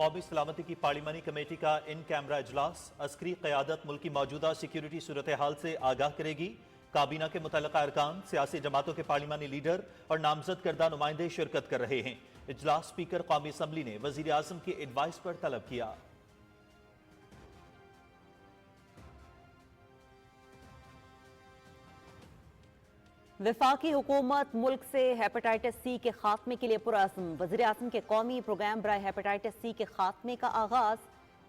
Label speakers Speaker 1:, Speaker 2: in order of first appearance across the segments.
Speaker 1: قومی سلامتی کی پارلیمانی کمیٹی کا ان کیمرہ اجلاس، عسکری قیادت ملک کی موجودہ سیکیورٹی صورتحال سے آگاہ کرے گی۔ کابینہ کے متعلقہ ارکان، سیاسی جماعتوں کے پارلیمانی لیڈر اور نامزد کردہ نمائندے شرکت کر رہے ہیں۔ اجلاس سپیکر قومی اسمبلی نے وزیر اعظم کی ایڈوائس پر طلب کیا۔
Speaker 2: وفاقی حکومت ملک سے ہیپاٹائٹس سی کے خاتمے کے لیے پرعزم۔ وزیر اعظم کے قومی پروگرام برائے ہیپاٹائٹس سی کے خاتمے کا آغاز۔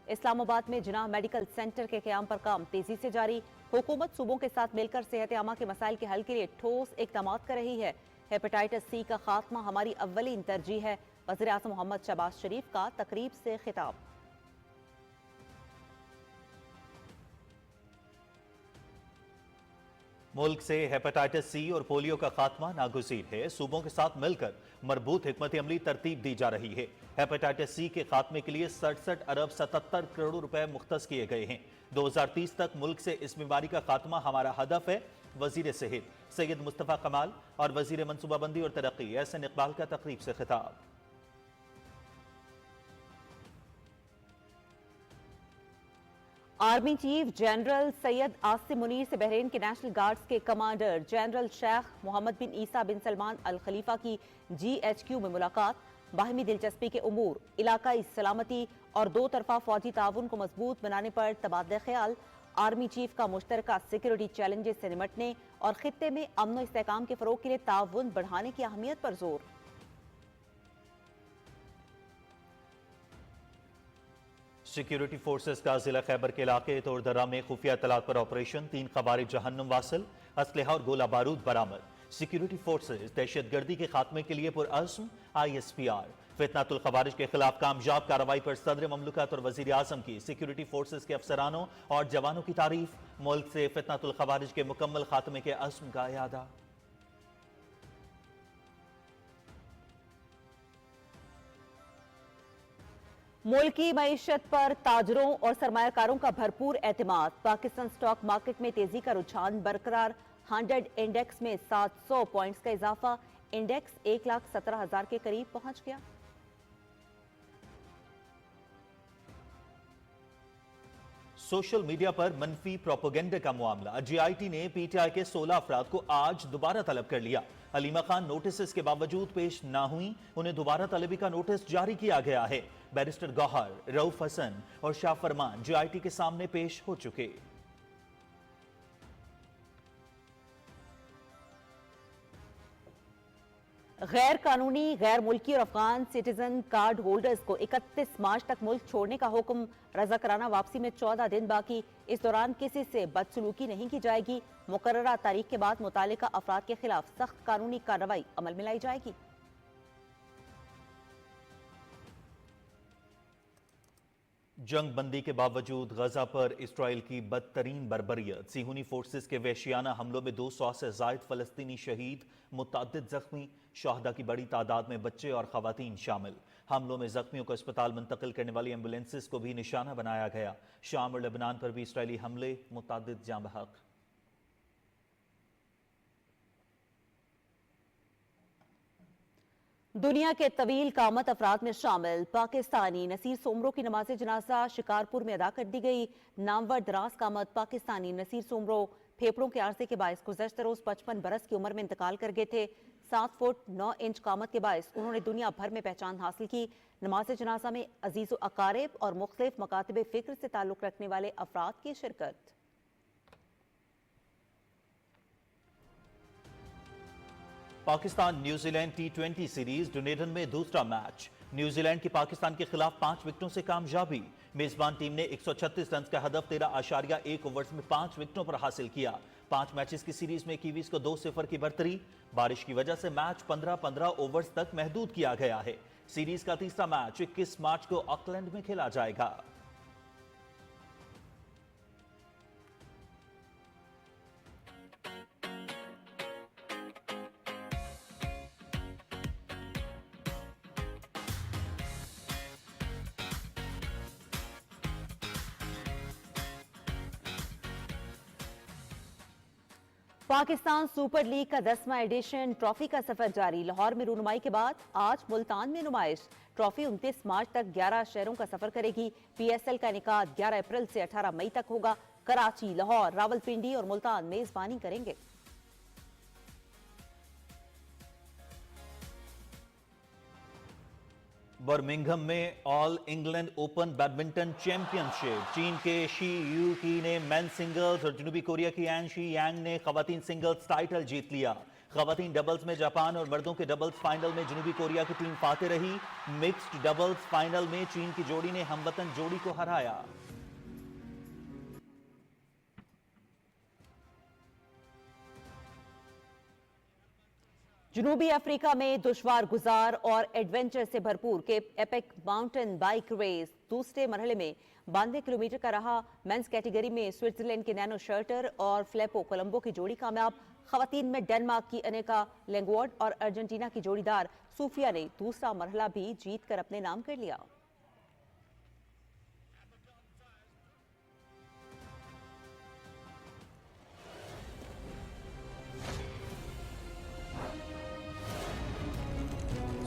Speaker 2: اسلام آباد میں جناح میڈیکل سینٹر کے قیام پر کام تیزی سے جاری۔ حکومت صوبوں کے ساتھ مل کر صحت عامہ کے مسائل کے حل کے لیے ٹھوس اقدامات کر رہی ہے۔ ہیپاٹائٹس سی کا خاتمہ ہماری اولین ترجیح ہے۔ وزیر اعظم محمد شہباز شریف کا تقریب سے خطاب۔
Speaker 1: ملک سے ہیپاٹائٹس سی اور پولیو کا خاتمہ ناگزیر ہے۔ صوبوں کے ساتھ مل کر مربوط حکمت عملی ترتیب دی جا رہی ہے۔ ہیپاٹائٹس سی کے خاتمے کے لیے 67 ارب 77 کروڑ روپے مختص کیے گئے ہیں۔ 2030 تک ملک سے اس بیماری کا خاتمہ ہمارا ہدف ہے۔ وزیر صحت سید مصطفیٰ کمال اور وزیر منصوبہ بندی اور ترقی احسن اقبال کا تقریب سے خطاب۔
Speaker 2: Army chief general Syed Asim Munir سے بحرین کے نیشنل گارڈز کے کمانڈر جنرل شیخ محمد بن عیسیٰ بن سلمان الخلیفہ کی GHQ میں ملاقات۔ باہمی دلچسپی کے امور، علاقائی سلامتی اور دو طرفہ فوجی تعاون کو مضبوط بنانے پر تبادلہ خیال۔ آرمی چیف کا مشترکہ سیکیورٹی چیلنجز سے نمٹنے اور خطے میں امن و استحکام کے فروغ کے لیے تعاون بڑھانے کی اہمیت پر زور۔
Speaker 1: سیکیورٹی فورسز کا ضلع خیبر کے علاقے توڑ درہ میں خفیہ اطلاعات پر آپریشن، 3 خوارج جہنم واصل، اسلحہ اور گولہ بارود برآمد۔ سیکیورٹی فورسز دہشت گردی کے خاتمے کے لیے پرعزم۔ ISPR فتنۃ الخوارج کے خلاف کامیاب کارروائی پر صدر مملکت اور وزیر اعظم کی سیکیورٹی فورسز کے افسرانوں اور جوانوں کی تعریف۔ ملک سے فتنۃ الخوارج کے مکمل خاتمے کے عزم کا اعادہ۔
Speaker 2: ملکی معیشت پر تاجروں اور سرمایہ کاروں کا بھرپور اعتماد۔ پاکستان سٹاک مارکیٹ میں تیزی کا رجحان برقرار۔ 100 انڈیکس میں 700 پوائنٹس کا اضافہ۔ انڈیکس 1,17,000 کے قریب پہنچ گیا۔
Speaker 1: سوشل میڈیا پر منفی پروپیگنڈے کا معاملہ، GIT نے PTI کے 16 افراد کو آج دوبارہ طلب کر لیا۔ علیمہ خان نوٹسز کے باوجود پیش نہ ہوئیں، انہیں دوبارہ طلبی کا نوٹس جاری کیا گیا ہے۔ بیرسٹر گوہر، رؤف حسن اور شاہ فرمان GIT کے سامنے پیش ہو چکے۔
Speaker 2: غیر قانونی، غیر ملکی اور افغان سٹیزن کارڈ ہولڈرز کو 31 مارچ تک ملک چھوڑنے کا حکم۔ رضاکارانہ واپسی میں 14 دن باقی۔ اس دوران کسی سے بدسلوکی نہیں کی جائے گی۔ مقررہ تاریخ کے بعد متعلقہ افراد کے خلاف سخت قانونی کارروائی عمل میں لائی جائے گی۔
Speaker 1: جنگ بندی کے باوجود غزہ پر اسرائیل کی بدترین بربریت۔ صہیونی فورسز کے وحشیانہ حملوں میں 200 سے زائد فلسطینی شہید، متعدد زخمی، شہداء کی بڑی تعداد میں بچے اور خواتین شامل۔ حملوں میں زخمیوں کو اسپتال منتقل کرنے والی ایمبولینسز کو بھی نشانہ بنایا گیا۔ شام اور لبنان پر بھی اسرائیلی حملے، متعدد جاں بحق۔
Speaker 2: دنیا کے طویل قامت افراد میں شامل پاکستانی نصیر سومرو کی نماز جنازہ شکارپور میں ادا کر دی گئی۔ نامور دراز قامت پاکستانی نصیر سومرو پھیپھڑوں کے عارضے کے باعث گزشتہ روز 55 برس کی عمر میں انتقال کر گئے تھے۔ 7 فٹ 9 انچ قامت کے باعث انہوں نے دنیا بھر میں پہچان حاصل کی۔ نماز جنازہ میں عزیز و اقارب اور مختلف مکاتب فکر سے تعلق رکھنے والے افراد کی شرکت۔
Speaker 1: Pakistan New Zealand T20 series Dunedin میں دوسرا میچ۔ نیوزی لینڈ کی پاکستان کے خلاف 5 وکٹوں سے کامیابی۔ میزبان ٹیم نے 136 رنز کا ہدف 13.1 اوورز میں 5 وکٹوں پر حاصل کیا۔ 5 میچز کی سیریز میں کیویز کو 2-0 کی برتری۔ بارش کی وجہ سے میچ 15 اوورز تک محدود کیا گیا ہے۔ سیریز کا تیسرا میچ 21 مارچ کو آکلینڈ میں کھیلا جائے گا۔
Speaker 2: पाकिस्तान सुपर लीग का 10वां एडिशन ट्रॉफी का सफर जारी। लाहौर में रूनुमाई के बाद आज मुल्तान में नुमाइश। ट्रॉफी 29 मार्च तक 11 शहरों का सफर करेगी। पीएसएल का इनेकाद 11 अप्रैल से 18 मई तक होगा। कराची, लाहौर, रावलपिंडी और मुल्तान मेजबानी करेंगे।
Speaker 1: बर्मिंघम में all England open badminton championship, चीन के शी यू की ने मेंस सिंगल्स और जनूबी कोरिया की एन शी यांग ने खवातीन सिंगल्स टाइटल जीत लिया। खवातीन डबल्स में जापान और मर्दों के डबल्स फाइनल में जनूबी कोरिया की टीम फाते रही। मिक्स्ड डबल्स फाइनल में चीन की जोड़ी ने हमवतन जोड़ी को हराया।
Speaker 2: जनूबी अफ्रीका में दुश्वार गुजार और एडवेंचर से भरपूर के एपिक माउंटेन बाइक रेस दूसरे मरहले में 92 किलोमीटर का रहा। मेंस कैटेगरी में स्विट्जरलैंड के नैनो शर्टर और फ्लेपो कोलंबो की जोड़ी कामयाब। खवातीन में डेनमार्क की अनेका लेंगवर्ड और अर्जेंटीना की जोड़ीदार सूफिया ने दूसरा मरहला भी जीत कर अपने नाम कर लिया।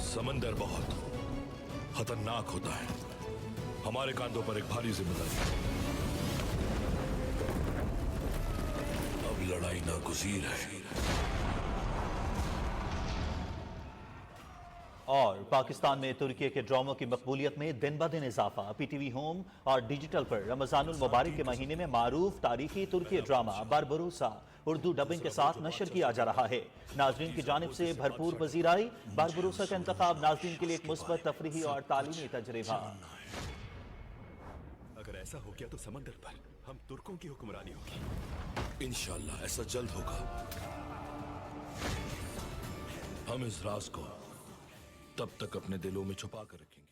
Speaker 3: समंदर बहुत खतरनाक होता है। हमारे कांधों पर एक भारी जिम्मेदारी है। अब लड़ाई नागुज़ीर है।
Speaker 1: और पाकिस्तान में तुर्की के ड्रामों की मकबूलियत में दिन ब दिन इजाफा। पीटीवी होम और डिजिटल पर रमजानुल मुबारक के महीने में मारूफ तारीखी तुर्की ड्रामा बारबरूसा उर्दू डबिंग के साथ नशर किया जा रहा है। नाजरीन की जानिब से भरपूर पजीराई। बारबरूसा का इंतखाब नाजरीन के लिए एक मुस्बत तफरीही और तालीमी तजर्बा।
Speaker 3: अगर ऐसा हो गया तो समंदर पर हम तुर्कों की हुक्मरानी होगी। इंशाअल्लाह ऐसा जल्द होगा। हम इस राज को तब तक अपने दिलों में छुपा कर रखेंगे।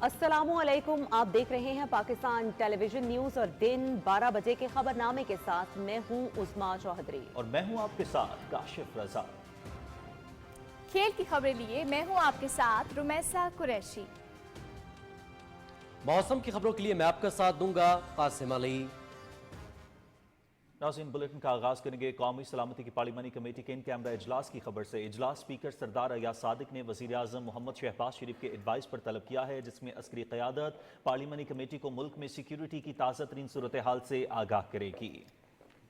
Speaker 2: अस्सलामुअलैकुम, आप देख रहे हैं पाकिस्तान टेलीविजन न्यूज और दिन 12 बजे के खबरनामे के साथ मैं हूं उस्मा चौधरी
Speaker 1: और मैं हूं आपके साथ काशिफ रजा।
Speaker 4: खेल की खबरें लिए मैं हूं आपके साथ रुमैसा कुरैशी।
Speaker 5: मौसम की खबरों के लिए मैं आपका साथ दूंगा कासिम अली।
Speaker 1: नाज़रीन, बुलेटिन का आगाज करेंगे कौमी सलामती की पार्लिमानी कमेटी के इन कैमरा इजलास की खबर से। इजलास स्पीकर सरदार अयाज सादिक ने वज़ीर आज़म मोहम्मद शहबाज शरीफ के एडवाइस पर तलब किया है, जिसमें अस्करी क़यादत पार्लिमानी कमेटी को मुल्क में सिक्योरिटी की ताज़ा तरीन सूरत हाल से आगाह करेगी।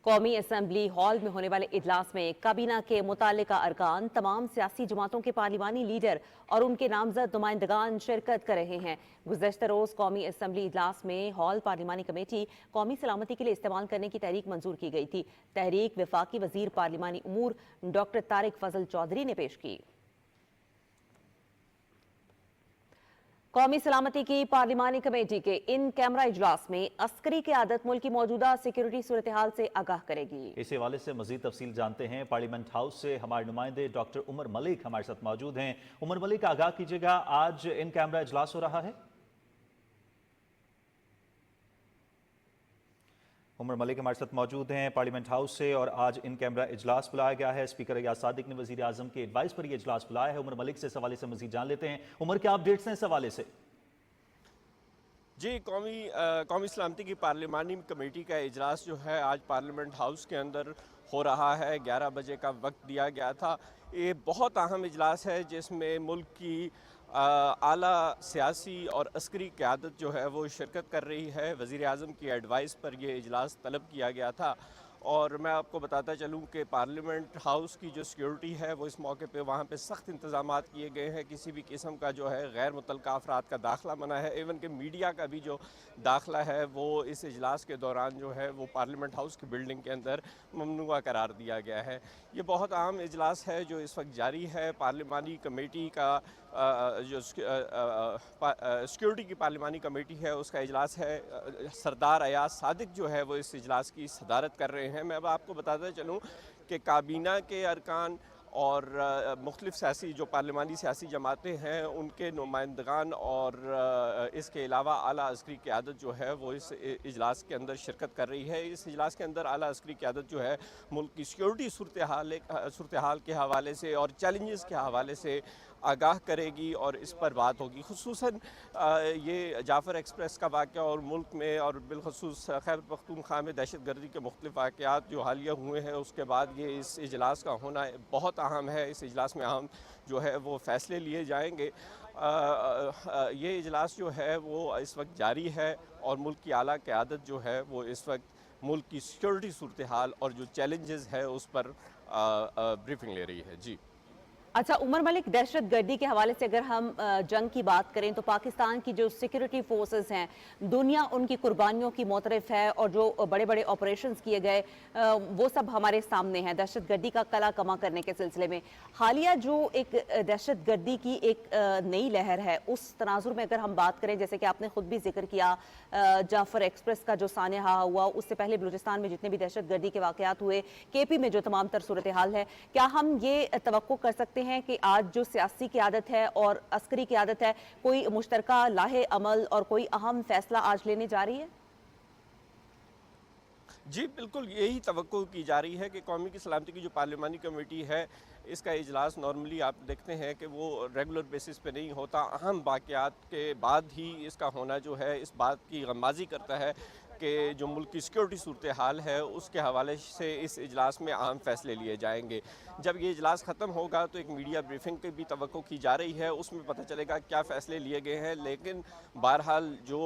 Speaker 2: कौमी असम्बली हॉल में होने वाले इजलास में काबीना के मुताल्लिका अरकान, तमाम सियासी जमातों के पार्लिमानी लीडर और उनके नामजद नुमाइंदगान शिरकत कर रहे हैं। गुज़श्ता रोज़ कौमी असम्बली इजलास में हॉल पार्लिमानी कमेटी कौमी सलामती के लिए इस्तेमाल करने की तहरीक मंजूर की गई थी। तहरीक वफाकी वजीर पार्लिमानी उमूर डॉक्टर तारिक फजल चौधरी ने पेश की। कौमी सलामती की पार्लिमानी कमेटी के इन कैमरा इजलास में अस्करी क़यादत मुल्क की मौजूदा सिक्योरिटी सूरत हाल से आगाह करेगी।
Speaker 1: इस हवाले से मजीद तफसील जानते हैं। पार्लियामेंट हाउस से हमारे नुमाइंदे डॉक्टर उमर मलिक हमारे साथ मौजूद हैं। उमर मलिक, आगाह कीजिएगा, आज इन कैमरा इजलास हो रहा है। उमर मलिक हमारे साथ मौजूद हैं पार्लियामेंट हाउस से, और आज इन कैमरा इजलास बुलाया गया है। स्पीकर अयाज सादिक ने वजीर आजम के एडवाइस पर यह इजलास बुलाया है। उमर मलिक से इस हवाले से मजीद जान लेते हैं। उमर, क्या अपडेट्स हैं इस हवाले से?
Speaker 6: जी, कौमी सलामती की पार्लिमानी कमेटी का इजलास जो है आज पार्लियामेंट हाउस के अंदर हो रहा है। 11 बजे का वक्त दिया गया था। ये बहुत अहम इजलास है जिसमें मुल्क की आला सियासी और अस्करी क़यादत जो है वो शिरकत कर रही है। वज़ीर आज़म की एडवाइस पर यह इजलास तलब किया गया था। और मैं आपको बताता चलूं कि पार्लियामेंट हाउस की जो सिक्योरिटी है वो इस मौके पे वहाँ पे सख्त इंतज़ामात किए गए हैं। किसी भी किस्म का जो है गैर मुतल्लका अफराद का दाखिला मना है। इवन कि मीडिया का भी जो दाखिला है वो इस इजलास के दौरान जो है वो पार्लियामेंट हाउस की बिल्डिंग के अंदर ममनुआ करार दिया गया है। ये बहुत अहम इजलास है जो इस वक्त जारी है। पार्लियामानी कमेटी का जो सिक्योरिटी की पार्लियामानी कमेटी है उसका इजलास है। सरदार अयाज सादिक जो है वो इस इजलास की सदारत कर रहे हैं। मैं अब आपको बताता चलूँ कि काबीना के अरकान اور مختلف سیاسی جو پارلیمانی سیاسی جماعتیں ہیں ان کے نمائندگان اور اس کے علاوہ اعلیٰ عسکری قیادت جو ہے وہ اس اجلاس کے اندر شرکت کر رہی ہے۔ اس اجلاس کے اندر اعلیٰ عسکری قیادت جو ہے ملک کی سیکیورٹی صورتحال کے حوالے سے اور چیلنجز کے حوالے سے آگاہ کرے گی اور اس پر بات ہوگی۔ خصوصاً یہ جعفر ایکسپریس کا واقعہ اور ملک میں اور بالخصوص خیبر پختونخوا میں دہشت گردی کے مختلف واقعات جو حالیہ ہوئے ہیں اس کے بعد یہ اس اجلاس کا ہونا بہت اہم ہے۔ اس اجلاس میں اہم جو ہے وہ فیصلے لیے جائیں گے۔ یہ اجلاس جو ہے وہ اس وقت جاری ہے اور ملک کی اعلیٰ قیادت جو ہے وہ اس وقت ملک کی سیکیورٹی صورتحال اور جو چیلنجز ہے اس پر بریفنگ لے رہی ہے۔ جی
Speaker 2: اچھا عمر ملک، دہشت گردی کے حوالے سے اگر ہم جنگ کی بات کریں تو پاکستان کی جو سیکیورٹی فورسز ہیں دنیا ان کی قربانیوں کی معترف ہے، اور جو بڑے بڑے آپریشنز کیے گئے وہ سب ہمارے سامنے ہیں دہشت گردی کا کلا کما کرنے کے سلسلے میں۔ حالیہ جو ایک دہشت گردی کی ایک نئی لہر ہے اس تناظر میں اگر ہم بات کریں، جیسے کہ آپ نے خود بھی ذکر کیا جعفر ایکسپریس کا جو سانحہ ہوا، اس سے پہلے بلوچستان میں جتنے بھی دہشت گردی کے واقعات ہوئے، کے پی میں جو تمام تر صورتحال ہے، کیا ہم یہ توقع کر سکتے ہیں کہ آج جو سیاسی قیادت ہے اور عسکری قیادت ہے کوئی مشترکہ لاہے عمل اور کوئی اہم فیصلہ آج لینے جا رہی ہے؟
Speaker 6: جی بالکل یہی توقع کی جا رہی ہے کہ قومی کی سلامتی کی جو پارلیمانی کمیٹی ہے اس کا اجلاس نارملی آپ دیکھتے ہیں کہ وہ ریگولر بیسس پہ نہیں ہوتا، اہم واقعات کے بعد ہی اس کا ہونا جو ہے اس بات کی غمازی کرتا ہے کہ جو ملک کی سیکیورٹی صورتحال ہے اس کے حوالے سے اس اجلاس میں اہم فیصلے لیے جائیں گے۔ جب یہ اجلاس ختم ہوگا تو ایک میڈیا بریفنگ کی بھی توقع کی جا رہی ہے، اس میں پتہ چلے گا کیا فیصلے لیے گئے ہیں، لیکن بہرحال جو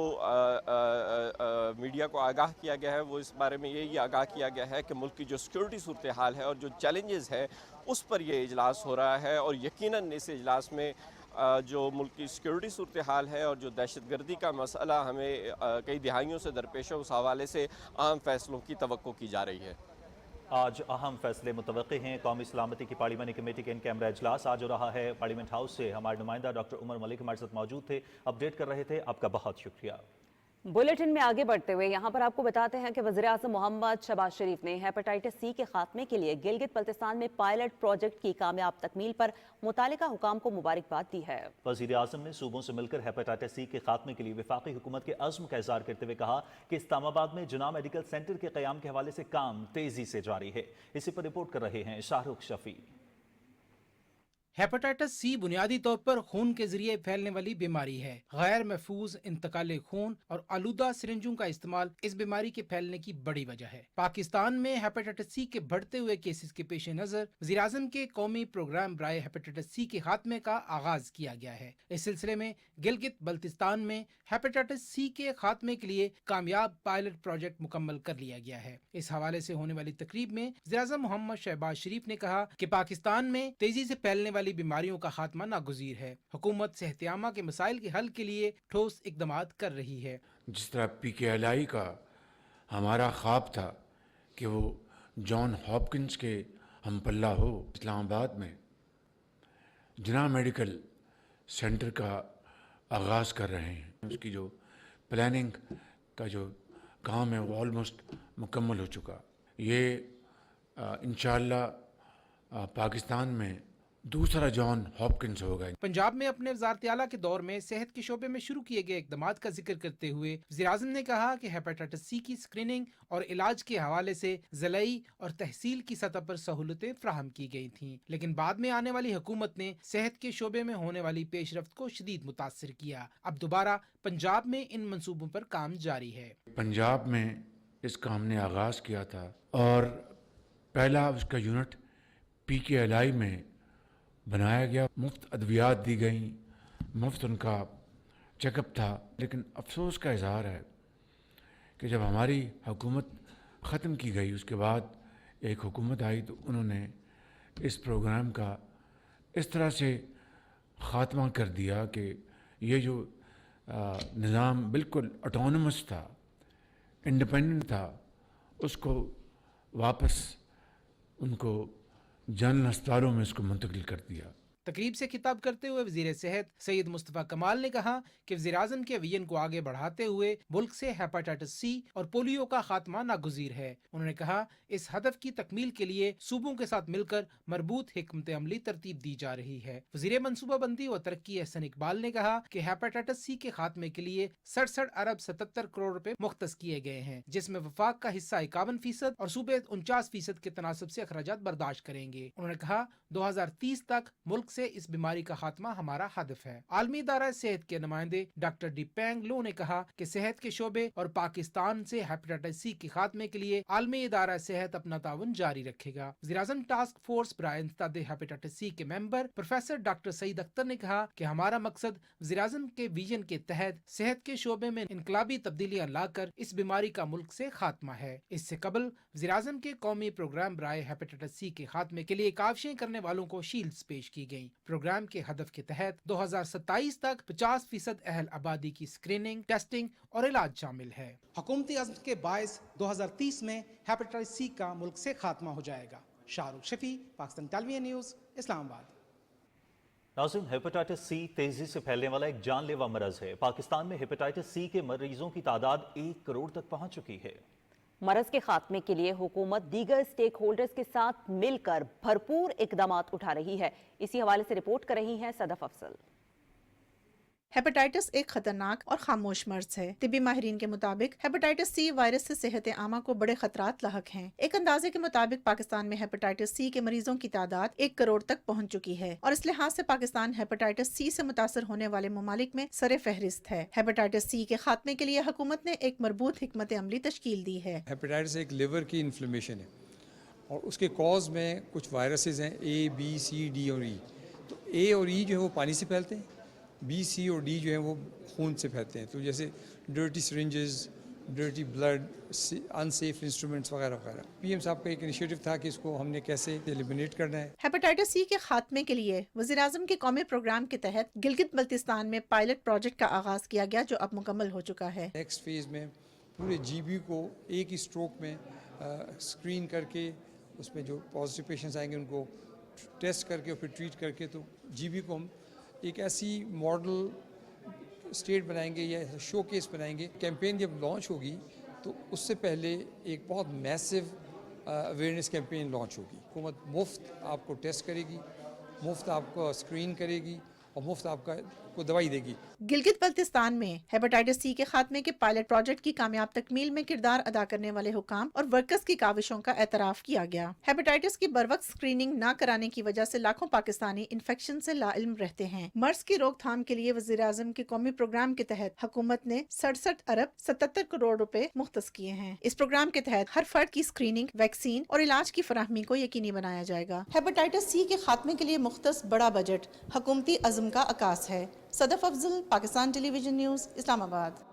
Speaker 6: میڈیا کو آگاہ کیا گیا ہے وہ اس بارے میں یہی آگاہ کیا گیا ہے کہ ملک کی جو سیکیورٹی صورتحال ہے اور جو چیلنجز ہے اس پر یہ اجلاس ہو رہا ہے، اور یقیناً اس اجلاس میں جو ملک کی سیکیورٹی صورتحال ہے اور جو دہشت گردی کا مسئلہ ہمیں کئی دہائیوں سے درپیش ہے اس حوالے سے اہم فیصلوں کی توقع کی جا رہی ہے۔
Speaker 1: آج اہم فیصلے متوقع ہیں۔ قومی سلامتی کی پارلیمانی کمیٹی کے ان کیمرہ اجلاس آج ہو رہا ہے۔ پارلیمنٹ ہاؤس سے ہمارے نمائندہ ڈاکٹر عمر ملک ہمارے ساتھ موجود تھے، اپڈیٹ کر رہے تھے، آپ کا بہت شکریہ۔
Speaker 2: بلیٹن میں آگے بڑھتے ہوئے یہاں پر آپ کو بتاتے ہیں کہ وزیراعظم محمد شہباز شریف نے ہیپاٹائٹس سی کے خاتمے کے لیے گلگت بلتستان میں پائلٹ پروجیکٹ کی کامیاب تکمیل پر متعلقہ حکام کو مبارکباد دی ہے۔
Speaker 1: وزیر اعظم نے صوبوں سے مل کر ہیپاٹائٹس سی کے خاتمے کے لیے وفاقی حکومت کے عزم کا اظہار کرتے ہوئے کہا کہ اسلام آباد میں جناح میڈیکل سینٹر کے قیام کے حوالے سے کام تیزی سے جاری ہے۔ اسی پر رپورٹ کر رہے ہیں شاہ رخ شفیع۔
Speaker 7: ہیپاٹائٹس سی بنیادی طور پر خون کے ذریعے پھیلنے والی بیماری ہے۔ غیر محفوظ انتقال خون اور آلودہ سرنجوں کا استعمال اس بیماری کے پھیلنے کی بڑی وجہ ہے۔ پاکستان میں ہیپاٹائٹس سی کے بڑھتے ہوئے کیسز کے پیش نظر وزیراعظم کے قومی پروگرام برائے ہیپاٹائٹس سی کے خاتمے کا آغاز کیا گیا ہے۔ اس سلسلے میں گلگت بلتستان میں ہیپاٹائٹس سی کے خاتمے کے لیے کامیاب پائلٹ پروجیکٹ مکمل کر لیا گیا ہے۔ اس حوالے سے ہونے والی تقریب میں وزیراعظم محمد شہباز شریف نے کہا کہ پاکستان میں تیزی سے پھیلنے والی بیماریوں کا خاتمہ ناگزیر ہے۔ حکومت صحت عامہ کے مسائل کے حل کے لیے ٹھوس اقدامات کر رہی ہے۔
Speaker 8: جس طرح پی کے ایل آئی کا ہمارا خواب تھا کہ وہ جان ہاپکنس کے ہم پلہ ہو، اسلام آباد میں جناح میڈیکل سینٹر کا آغاز کر رہے ہیں۔ اس کی جو پلاننگ کا جو کام ہے وہ آلموسٹ مکمل ہو چکا۔ یہ انشاءاللہ پاکستان میں دوسرا جان ہاپکنس ہوگا۔
Speaker 7: پنجاب میں اپنے وزارت اعلیٰ کے دور میں صحت کے شعبے میں شروع کیے گئے اقدامات کا ذکر کرتے ہوئے وزیراعظم نے کہا کہ ہیپاٹائٹس سی کی اسکریننگ اور علاج کے حوالے سے ضلعی اور تحصیل کی سطح پر سہولتیں فراہم کی گئی تھیں، لیکن بعد میں آنے والی حکومت نے صحت کے شعبے میں ہونے والی پیش رفت کو شدید متاثر کیا۔ اب دوبارہ پنجاب میں ان منصوبوں پر کام جاری ہے۔
Speaker 8: پنجاب میں اس کا ہم نے آغاز کیا تھا اور پہلا اس کا یونٹ پی کے ایل آئی میں بنایا گیا، مفت ادویات دی گئیں، مفت ان کا چیک اپ تھا۔ لیکن افسوس کا اظہار ہے کہ جب ہماری حکومت ختم کی گئی اس کے بعد ایک حکومت آئی تو انہوں نے اس پروگرام کا اس طرح سے خاتمہ کر دیا کہ یہ جو نظام بالکل آٹونومس تھا، انڈیپینڈنٹ تھا، اس کو واپس ان کو جنرل اسپتالوں میں اس کو منتقل کر دیا۔
Speaker 7: तकरीब से खिताब करते हुए वजीर सेहत सैयद मुस्तफ़ा कमाल ने कहा कि वज़ीर-ए-आज़म के विजन को आगे बढ़ाते हुए मुल्क से हेपेटाइटिस सी और पोलियो का खात्मा नागुज़ीर है। उन्होंने कहा इस हदफ की तकमील के लिए सूबों के साथ मिलकर मरबूत हिकमत अमली तरतीब दी जा रही है। वज़ीर मनसूबाबंदी व तरक्की एहसन इकबाल ने कहा कि हेपेटाइटिस सी के खात्मे के लिए 67 अरब 77 करोड़ रुपए मुख्तस किए गए हैं, जिसमें वफाक का हिस्सा 51% और सूबे 49% के तनासब से अखराजात बर्दाश्त करेंगे। उन्होंने कहा 2030 तक मुल्क से इस बीमारी का खात्मा हमारा हदफ है। आलमी इदारा सेहत के नुमाइंदे डॉक्टर डी पेंग लो ने कहा कि सेहत के शोबे और पाकिस्तान से हेपेटाइटिस सी के खात्मे के लिए आलमी इदारा सेहत अपना ताउन जारी रखेगा। वज़ीर-ए-आज़म टास्क फोर्स बराए इंसदाद हेपेटाइटिस सी के member professor doctor Saeed Akhtar ने कहा कि हमारा मकसद वज़ीर-ए-आज़म के विजन के तहत सेहत के शोबे में इनकलाबी तब्दीलियां लाकर इस बीमारी का मुल्क से खात्मा है। इससे कबल वज़ीर-ए-आज़म के कौमी प्रोग्राम बराए हेपेटाइटिस सी के खात्मे के लिए काविशें करने वालों को शील्ड्स पेश की गयी। प्रोग्राम के हदफ के तहत 2027 तक 50% अहल आबादी की स्क्रीनिंग, टेस्टिंग और इलाज शामिल है।
Speaker 9: हुकूमती अज़्म के बायस 2030 में हेपेटाइटिस सी का मुल्क से खात्मा हो जाएगा। Shahrukh Shafi, Pakistan television news, Islamabad.
Speaker 1: नाज़रीन, हेपेटाइटिस सी तेजी से फैलने वाला एक जानलेवा मरज है। पाकिस्तान में हेपेटाइटिस सी के मरीजों की तादाद 1 करोड़ तक पहुंच चुकी है।
Speaker 2: मरज के खात्मे के लिए हुकूमत दीगर स्टेक होल्डर्स के साथ मिलकर भरपूर इकदामात उठा रही है। इसी हवाले से रिपोर्ट कर रही हैं सदफ अफसल।
Speaker 10: हेपेटाइटिस एक खतरनाक और खामोश मर्ज है। तिब्बी माहिरीन के मुताबिक हेपेटाइटिस सी वायरस से सेहत आमा को बड़े खतरात लाहक हैं। एक अंदाजे के मुताबिक पाकिस्तान में हेपेटाइटिस सी के मरीजों की तादाद 1 करोड़ तक पहुंच चुकी है और इस लिहाज से पाकिस्तान हेपेटाइटिस सी से मुतासर होने वाले ममालिक में सरे फहरिस्त है। हेपेटाइटिस सी के खात्मे के लिए हुकूमत ने एक मरबूत हिकमत अमली तश्कील दी है।
Speaker 11: हेपेटाइटिस एक लिवर की इन्फ्लेमेशन है और उसके कॉज में कुछ वायरसेस हैं A, B, C, D और E। तो A और E जो है वो पानी से फैलते हैं, B, C और D जो है वो खून से फैलते हैं। तो जैसे dirty syringes, dirty blood, unsafe instruments वगैरह वगैरह। PM साहब का एक इनिशिएटिव था कि इसको हमने कैसे एलिमिनेट करना है।
Speaker 10: हेपेटाइटिस सी के खात्मे के लिए वज़ीर-ए-आज़म के कौमी प्रोग्राम के तहत गिलगित बल्तिस्तान में पायलट प्रोजेक्ट का आगाज किया गया, जो अब मुकम्मल हो चुका है।
Speaker 11: नेक्स्ट फेज में पूरे GB को एक ही स्ट्रोक में स्क्रीन करके उसमें जो पॉजिटिव पेशेंट्स आएंगे उनको टेस्ट करके और फिर ट्रीट करके, तो GB को हम एक ऐसी मॉडल स्टेट बनाएंगे या शो केस बनाएंगे। कैंपेन जब लॉन्च होगी तो उससे पहले एक बहुत मैसिव अवेयरनेस कैंपेन लॉन्च होगी। हुकूमत मुफ्त आपको टेस्ट करेगी, मुफ्त आपको स्क्रीन करेगी और मुफ्त आपको दवाई देगी।
Speaker 10: गिलगित बल्तिस्तान में हेपेटाइटिस सी के खात्मे के पायलट प्रोजेक्ट की कामयाब तकमील में किरदार अदा करने वाले हुकाम और वर्कर्स की काविशों का एतराफ किया गया। हेपेटाइटिस की बरवक्त स्क्रीनिंग न कराने की वजह से लाखों पाकिस्तानी इन्फेक्शन से लाइल्म रहते हैं। मर्ज की रोकथाम के लिए वज़ीर-ए-आज़म के कौमी प्रोग्राम के तहत हुकूमत ने 67 अरब 77 करोड़ रुपए मुख्तस किए हैं। इस प्रोग्राम के तहत हर फर्द की स्क्रीनिंग, वैक्सीन और इलाज की फराहमी को यकीनी बनाया जाएगा। हेपेटाइटिस सी के खात्मे के लिए मुख्तस बड़ा बजट हुकूमती अज़्म का अकास है। Sadaf Afzal, Pakistan television news, Islamabad.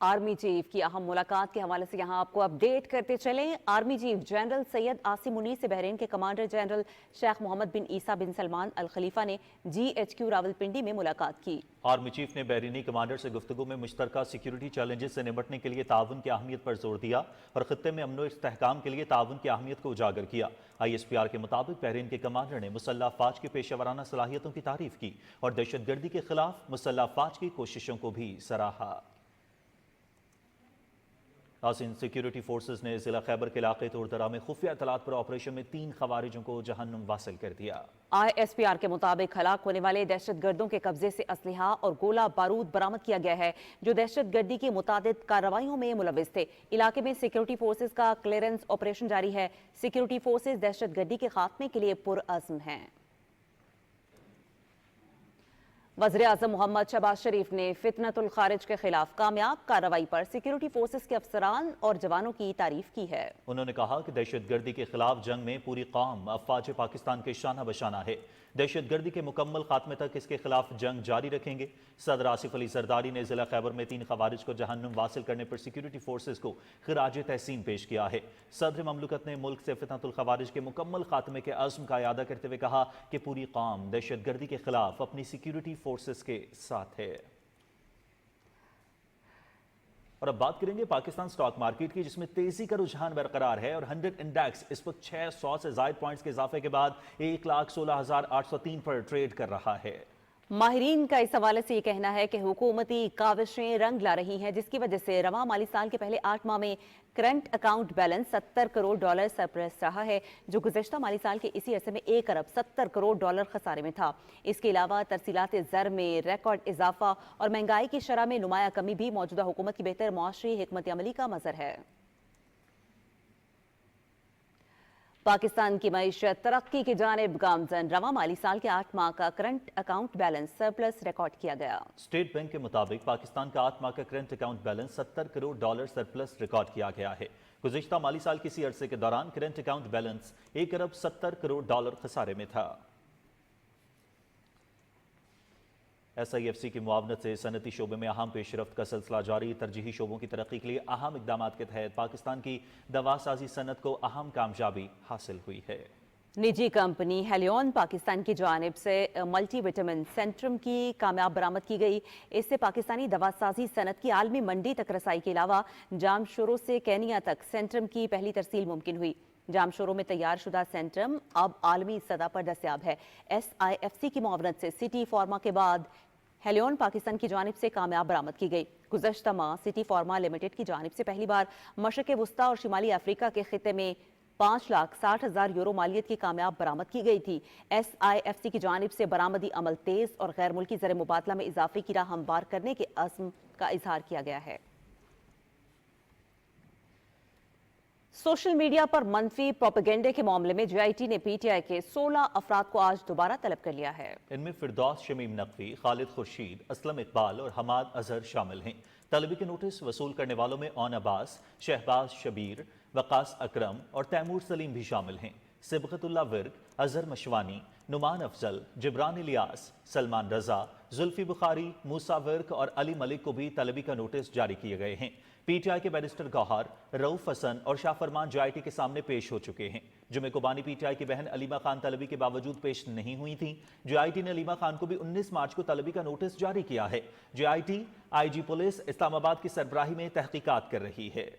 Speaker 2: Army chief की अहम मुलाकात के हवाले से यहाँ आपको अपडेट करते चलें। Army chief general Syed Asim Munir से बहरीन के कमांडर जनरल शेख मोहम्मद बिन ईसा बिन सलमान अल खलीफा ने GHQ रावलपिंडी में मुलाकात की।
Speaker 1: आर्मी चीफ ने बहरीनी कमांडर से गुफ्तगू में मुश्तरका सिक्योरिटी चैलेंजेस से निपटने के लिए ताउन की अहमियत पर जोर दिया और खत्ते में अमन व इस्तेहकाम के लिए ताउन की अहमियत को उजागर किया। ISPR के मुताबिक बहरीन के कमांडर ने मुसल्लह अफवाज की पेशेवराना सलाहियतों की तारीफ की और दहशतगर्दी के खिलाफ मुसल्लह अफवाज की कोशिशों को भी सराहा। नाज़रीन, सिक्योरिटी फोर्सेस ने जिला खैबर के इलाके तोड़दरा में खुफिया इत्तलात पर ऑपरेशन में 3 खवारिजों को जहन्नुम वासिल कर दिया।
Speaker 2: ISPR के मुताबिक हलाक होने वाले दहशतगर्दों के कब्जे से असलहा और गोला बारूद बरामद किया गया है, जो दहशतगर्दी की मुतादिद कार्रवाइयों में मुलविस थे। इलाके में सिक्योरिटी फोर्सेस का क्लियरेंस ऑपरेशन जारी है। सिक्योरिटी फोर्सेस दहशतगर्दी के खात्मे के लिए पुरअज़्म हैं। वज़ीर-ए-आज़म मोहम्मद शहबाज शरीफ ने फितनतुल खारिज के खिलाफ कामयाब कार्रवाई पर सिक्योरिटी फोर्सेस के अफसरान और जवानों की तारीफ की है।
Speaker 1: उन्होंने कहा कि दहशतगर्दी के खिलाफ जंग में पूरी कौम अफवाज पाकिस्तान के शाना बशाना है। दहशतगर्दी के मुकम्मल खात्मे तक इसके खिलाफ जंग जारी रखेंगे। सदर आसिफ अली जरदारी ने जिला खैबर में 3 खवारिज को जहन्नुम वासिल करने पर सिक्योरिटी फोर्सेस को खिराज तहसीन पेश किया है। सदर ममलकत ने मुल्क से फितनतुल खवारिज के मुकम्मल खात्मे के अज़्म का इयादा करते हुए कहा कि पूरी कौम दहशतगर्दी के खिलाफ अपनी सिक्योरिटी फोर्सेस के साथ है। اور اب بات کریں گے پاکستان سٹاک مارکیٹ کی، جس میں تیزی کا رجحان برقرار ہے اور 100 انڈیکس اس وقت 600 سے زائد پوائنٹس کے اضافے کے بعد 1,16,803 پر ٹریڈ کر رہا ہے۔
Speaker 2: ماہرین کا اس حوالے سے یہ کہنا ہے کہ حکومتی کاوشیں رنگ لا رہی ہیں، جس کی وجہ سے رواں مالی سال کے پہلے 8 ماہ میں current account balance 70 crore dollar surplus رہا ہے، جو گزشتہ مالی سال کے اسی عرصے میں 1 ارب 70 کروڑ ڈالر خسارے میں تھا۔ اس کے علاوہ ترسیلات زر میں ریکارڈ اضافہ اور مہنگائی کی شرح میں نمایاں کمی بھی موجودہ حکومت کی بہتر معاشی حکمت عملی کا مظہر ہے۔ پاکستان کی معیشت ترقی کی جانب گامزن، رواں مالی سال کے 8 ماہ کا current account balance surplus record کیا گیا۔
Speaker 1: اسٹیٹ بینک کے مطابق پاکستان کا 8 ماہ کا current account balance 70 crore dollar surplus record کیا گیا ہے۔ گزشتہ مالی سال کے اسی عرصے کے دوران کرنٹ اکاؤنٹ بیلنس 1 ارب 70 کروڑ ڈالر خسارے میں تھا۔ SIFC کی معاونت سے صنعتی شعبے میں اہم پیش رفت کا سلسلہ جاری، ترجیحی شعبوں کی ترقی کے لیے اہم اقدامات کے تحت پاکستان کی دوا سازی صنعت کو اہم کامیابی حاصل ہوئی ہے۔
Speaker 2: نجی کمپنی ہیلیون پاکستان کی جانب سے ملٹی وٹامن سینٹرم کی کامیاب برآمد کی گئی۔ اس سے پاکستانی دوا سازی صنعت کی عالمی منڈی تک رسائی کے علاوہ جامشورو سے کینیا تک سینٹرم کی پہلی ترسیل ممکن ہوئی۔ جامشورو میں تیار شدہ سینٹرم اب عالمی سطح پر دستیاب ہے۔ SIFC کی معاونت سے سٹی فارما کے بعد ہیلیون پاکستان کی جانب سے کامیاب برآمد کی گئی۔ گزشتہ ماہ سٹی فارما لمیٹڈ کی جانب سے پہلی بار مشرق وسطیٰ اور شمالی افریقہ کے خطے میں 5,60,000 یورو مالیت کی کامیاب برآمد کی گئی تھی۔ SIFC کی جانب سے برآمدی عمل تیز اور غیر ملکی زر مبادلہ میں اضافے کی راہ ہموار کرنے کے عزم کا اظہار کیا گیا ہے۔ سوشل میڈیا پر منفی پروپیگنڈے کے معاملے میں JIT نے PTI کے 16 افراد کو آج دوبارہ طلب کر لیا ہے۔
Speaker 1: ان میں فردوس شمیم نقوی، خالد خورشید، اسلم اقبال اور حماد اظہر شامل ہیں۔ طلبی کے نوٹس وصول کرنے والوں میں اون عباس، شہباز شبیر، وقاص اکرم اور تیمور سلیم بھی شامل ہیں۔ صبغت اللہ ورک، اظہر مشوانی، نعمان افضل، جبران الیاس، سلمان رضا، زلفی بخاری، موسیٰ ورک اور علی ملک کو بھی طلبی کا نوٹس جاری کیے گئے ہیں۔ PTI کے بیرسٹر گوہر، رؤف حسن اور شاہ فرمان JIT کے سامنے پیش ہو چکے ہیں۔ جمعہ کو بانی PTI کی بہن علیمہ خان طلبی کے باوجود پیش نہیں ہوئی تھیں۔ JIT نے علیمہ خان کو بھی 19 مارچ کو طلبی کا نوٹس جاری کیا ہے۔ JIT IG پولیس اسلام آباد کی سربراہی میں تحقیقات کر رہی ہے۔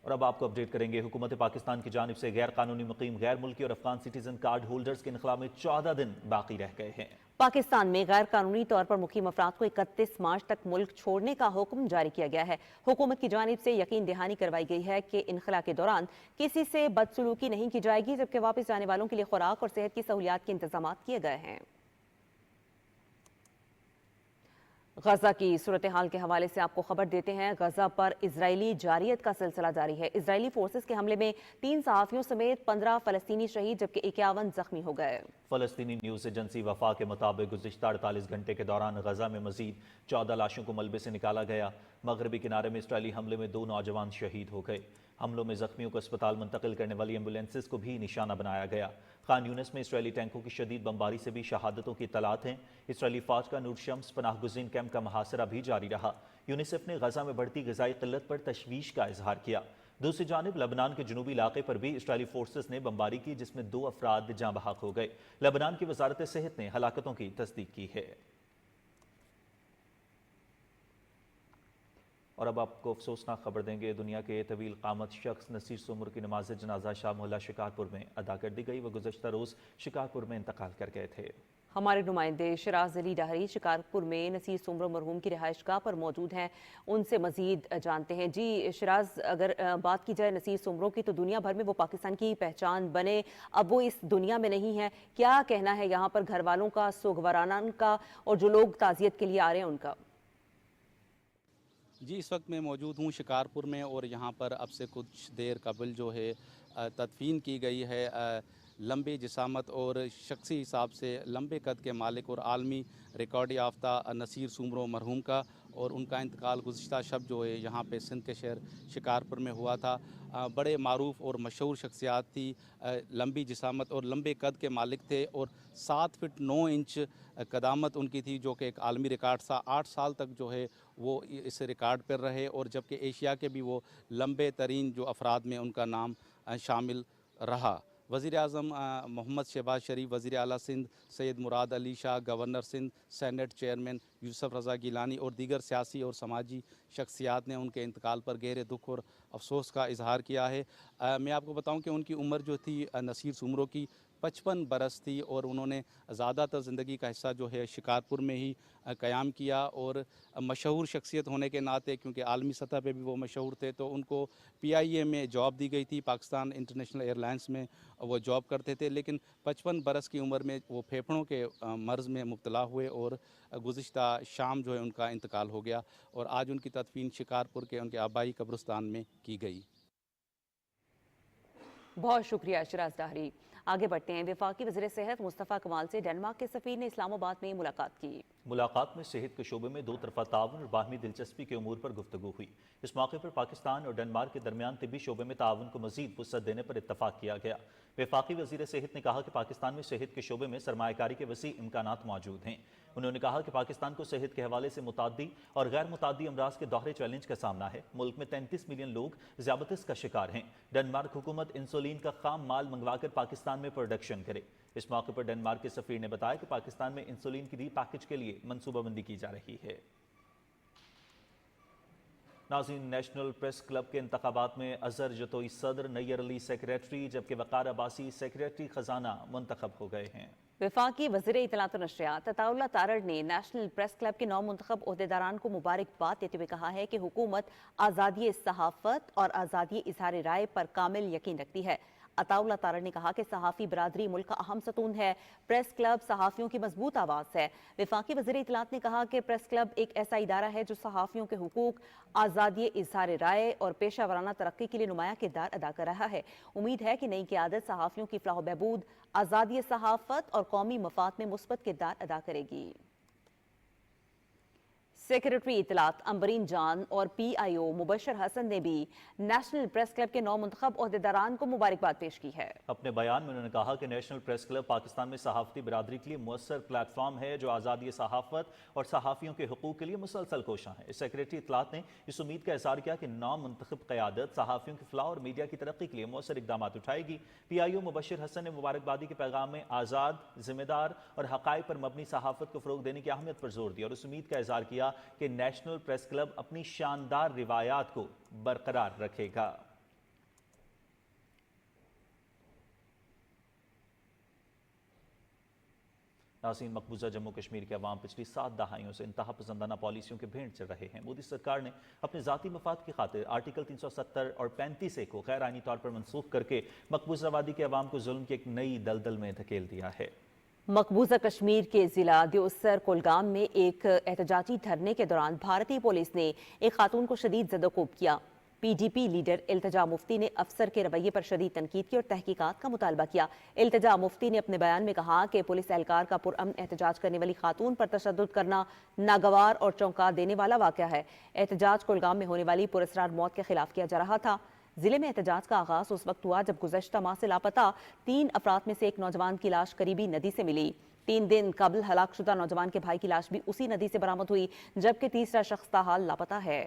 Speaker 1: اور اب آپ کو اپڈیٹ کریں گے، حکومت پاکستان کی جانب سے غیر قانونی مقیم غیر ملکی اور افغان سٹیزن کارڈ ہولڈرز کے انخلاء میں 14 دن باقی رہ گئے ہیں۔
Speaker 2: پاکستان میں غیر قانونی طور پر مقیم افراد کو 31 مارچ تک ملک چھوڑنے کا حکم جاری کیا گیا ہے۔ حکومت کی جانب سے یقین دہانی کروائی گئی ہے کہ انخلاء کے دوران کسی سے بدسلوکی نہیں کی جائے گی، جبکہ واپس جانے والوں کے لیے خوراک اور صحت کی سہولیات کے انتظامات کیے گئے ہیں۔ غزہ کی صورتحال کے حوالے سے آپ کو خبر دیتے ہیں۔ غزہ پر اسرائیلی جارحیت کا سلسلہ جاری ہے۔ اسرائیلی فورسز کے حملے میں 3 صحافیوں سمیت 15 فلسطینی شہید جبکہ 51 زخمی ہو گئے۔
Speaker 1: فلسطینی نیوز ایجنسی وفا کے مطابق گزشتہ 48 گھنٹے کے دوران غزہ میں مزید 14 لاشوں کو ملبے سے نکالا گیا۔ مغربی کنارے میں اسرائیلی حملے میں 2 نوجوان شہید ہو گئے۔ حملوں میں زخمیوں کو اسپتال منتقل کرنے والی ایمبولینسز کو بھی نشانہ بنایا گیا۔ خان یونس میں اسرائیلی ٹینکوں کی شدید بمباری سے بھی شہادتوں کی اطلاعات ہیں۔ اسرائیلی فوج کا نور شمس پناہ گزین کیمپ کا محاصرہ بھی جاری رہا۔ یونیسیف نے غزہ میں بڑھتی غذائی قلت پر تشویش کا اظہار کیا۔ دوسری جانب لبنان کے جنوبی علاقے پر بھی اسرائیلی فورسز نے بمباری کی، جس میں 2 افراد جاں بحق ہو گئے۔ لبنان کی وزارت صحت نے ہلاکتوں کی تصدیق کی ہے۔ اور اب آپ کو افسوسناک خبر دیں گے، دنیا کے طویل قامت شخص نصیر سمر کی نماز جنازہ شاہ محلہ شکارپور میں ادا کر دی گئی۔ وہ گزشتہ روز شکارپور میں انتقال کر گئے تھے۔
Speaker 2: ہمارے نمائندے شراز علی ڈہری شکارپور میں نصیر سمر مرحوم کی رہائش گاہ پر موجود ہیں، ان سے مزید جانتے ہیں۔ جی شراز، اگر بات کی جائے نصیر سمروں کی تو دنیا بھر میں وہ پاکستان کی پہچان بنے، اب وہ اس دنیا میں نہیں ہے، کیا کہنا ہے یہاں پر گھر والوں کا، سوگواران کا اور جو لوگ تعزیت کے لیے آ رہے ہیں ان کا؟
Speaker 12: جی اس وقت میں موجود ہوں شکارپور میں، اور یہاں پر اب سے کچھ دیر قبل جو ہے تدفین کی گئی ہے لمبے جسامت اور شخصی حساب سے لمبے قد کے مالک اور عالمی ریکارڈ یافتہ نصیر سومرو مرحوم کا، اور ان کا انتقال گزشتہ شب جو ہے یہاں پہ سندھ کے شہر شکارپور میں ہوا تھا۔ بڑے معروف اور مشہور شخصیات تھی، لمبی جسامت اور لمبے قد کے مالک تھے، اور 7 فٹ 9 انچ قدامت ان کی تھی، جو کہ ایک عالمی ریکارڈ تھا۔ 8 سال تک جو ہے وہ اس ریکارڈ پر رہے، اور جبکہ ایشیا کے بھی وہ لمبے ترین جو افراد میں ان کا نام شامل رہا۔ वज़ीर आज़म मोहम्मद शहबाज शरीफ, वज़ीर आला Sindh Syed Murad Ali Shah, governor Sindh, senate chairman Yousuf Raza Gilani और दीगर सियासी और समाजी शख्सियात ने उनके इंतकाल पर गहरे दुख और अफसोस का इजहार किया है। मैं आपको बताऊं कि उनकी उम्र जो थी नसीर सुमरों की 55 बरस थी और उन्होंने ज़्यादातर ज़िंदगी का हिस्सा जो है शिकारपुर में ही क़याम किया और मशहूर शख्सियत होने के नाते, क्योंकि आलमी सतह पे भी वो मशहूर थे, तो उनको PIA में जॉब दी गई थी। पाकिस्तान इंटरनेशनल एयरलाइंस में वो जॉब करते थे, लेकिन 55 बरस की उम्र में वो फेफड़ों के मर्ज़ में मुब्तला हुए और गुज़िश्ता शाम जो है उनका इंतकाल हो गया और आज उनकी तदफीन शिकारपुर के उनके आबाई कब्रिस्तान में की गई।
Speaker 2: बहुत शुक्रिया शिराज दाहरी। आगे बढ़ते हैं। वफाकी वज़ीर सेहत मुस्तफ़ा कमाल से डेनमार्क के सफ़ीर ने इस्लामाबाद में मुलाकात की।
Speaker 1: मुलाकात में सेहत के शोबे में दो तरफा ताउन और बाहमी दिलचस्पी के उमूर पर गुफ्तगू हुई। इस मौके पर पाकिस्तान और डेनमार्क के दरमियान तिब्बी शोबे में ताउन को मजीद वुसअत देने पर इत्तफाक किया गया। वफाकी वज़ीर सेहत ने कहा कि पाकिस्तान में सेहत के शोबे में सरमायाकारी के वसी इम्कानात मौजूद हैं। उन्होंने कहा कि पाकिस्तान को सेहत के हवाले से मुतादी और गैर मुतादी अमराज के दोहरे चैलेंज का सामना है। मुल्क में 33 मिलियन लोग ज़ियाबतिस का शिकार हैं। डेनमार्क हुकूमत इंसुलिन का खाम माल मंगवाकर पाकिस्तान में प्रोडक्शन करे। इस मौके पर डेनमार्क के सफीर ने बताया कि पाकिस्तान में इंसुलिन की पैकेज के लिए मनसूबाबंदी की जा रही है। नाज़रीन, नेशनल प्रेस क्लब के इंतखाबात में अजहर जतोई सदर, नैयर अली सेक्रेटरी, जबकि वक़ार अब्बासी सेक्रेटरी खजाना मुंतखब हो गए हैं।
Speaker 2: वफाकी वज़ीर इत्तलात और नशरियात अताउल्लाह तारड़ ने नेशनल प्रेस क्लब के 9 मुंतखब ओहदेदारान को मुबारकबाद देते हुए कहा है कि हुकूमत आज़ादी सहाफ़त और आज़ादी इज़हार राय पर कामिल यकीन रखती है। अताउल्लाह तारड़ ने कहा कि सहाफ़ी बरादरी मुल्क का अहम सतून है। प्रेस क्लब सहाफ़ियों की मजबूत आवाज़ है। वफाकी वज़ीर इत्तलात ने कहा कि प्रेस क्लब एक ऐसा इदारा है जो सहाफ़ियों के हुकूक, आज़ादी इज़हार राय और पेशा वराना तरक्की के लिए नुमाया किरदार अदा कर रहा है। उम्मीद है कि नई क़यादत सहाफ़ियों की फ़लाह बहबूद, आज़ादी सहाफ़त और कौमी मफाद में मुस्बत किरदार अदा करेगी। सेक्रेटरी इत्तलात अंबरीन जान और PIO मुबशर हसन ने भी नेशनल प्रेस क्लब के 9 मुंतखब ओहदेदारान को मुबारकबाद पेश की है। अपने बयान में उन्होंने कहा कि नेशनल प्रेस क्लब पाकिस्तान में सहाफ़ती बिरादरी के लिए मुअस्सर प्लेटफॉर्म है जो आज़ादी सहाफ़त और सहाफ़ियों के हुकूक के लिए मुसलसल कोशां है। सेक्रेटरी इत्तलात ने इस उम्मीद का इज़हार किया कि 9 मुंतखब क़यादत सहाफ़ियों की फ़लाह और मीडिया की तरक्की के लिए मुअस्सर इक़दाम उठाएगी। PIO मुबशर हसन ने मुबारकबादी के पैगाम में आज़ाद, ज़िम्मेदार और हक़ाइक़ पर मबनी सहाफ़त को फ़रोग़ देने की अहमियत पर जोर दिया और इस उम्मीद का इज़हार किया कि नेशनल प्रेस क्लब अपनी शानदार रिवायात को बरकरार रखेगा। नाज़रीन, मकबूजा जम्मू कश्मीर के अवाम पिछली 7 दहाइयों से इंतहा पसंदाना पॉलिसियों के भेंट चढ़ रहे हैं। मोदी सरकार ने अपने ज़ाती मफाद की खातिर आर्टिकल 370 और 35A को गैर आईनी तौर पर मनसूख करके मकबूजा वादी के अवाम को जुल्म की एक नई दलदल में धकेल दिया है। मकबूजा कश्मीर के जिला दियोसर कुलगाम में एक एहतजाजी धरने के दौरान भारतीय पुलिस ने एक खातून को शदीद ज़दोकोब किया। PDP लीडर इल्तिजा मुफ्ती ने अफसर के रवैये पर शदीद तनकीद की और तहकीकात का मुतालबा किया। इल्तिजा मुफ्ती ने अपने बयान में कहा कि पुलिस एहलकार का पुरअमन एहतजाज करने वाली खातून पर तशद्दुद करना नागवार और चौंका देने वाला वाक़या है। एहतजाज कुलगाम में होने वाली पुरस्रार मौत के खिलाफ किया जा रहा था। जिले में एहतजाज का आगाज उस वक्त हुआ जब गुज़श्ता माह से लापता 3 अफराद में से एक नौजवान की लाश करीबी नदी से मिली। 3 दिन कबल हलाकशुदा नौजवान के भाई की लाश भी उसी नदी से बरामद हुई, जबकि तीसरा शख्स ताहाल लापता है।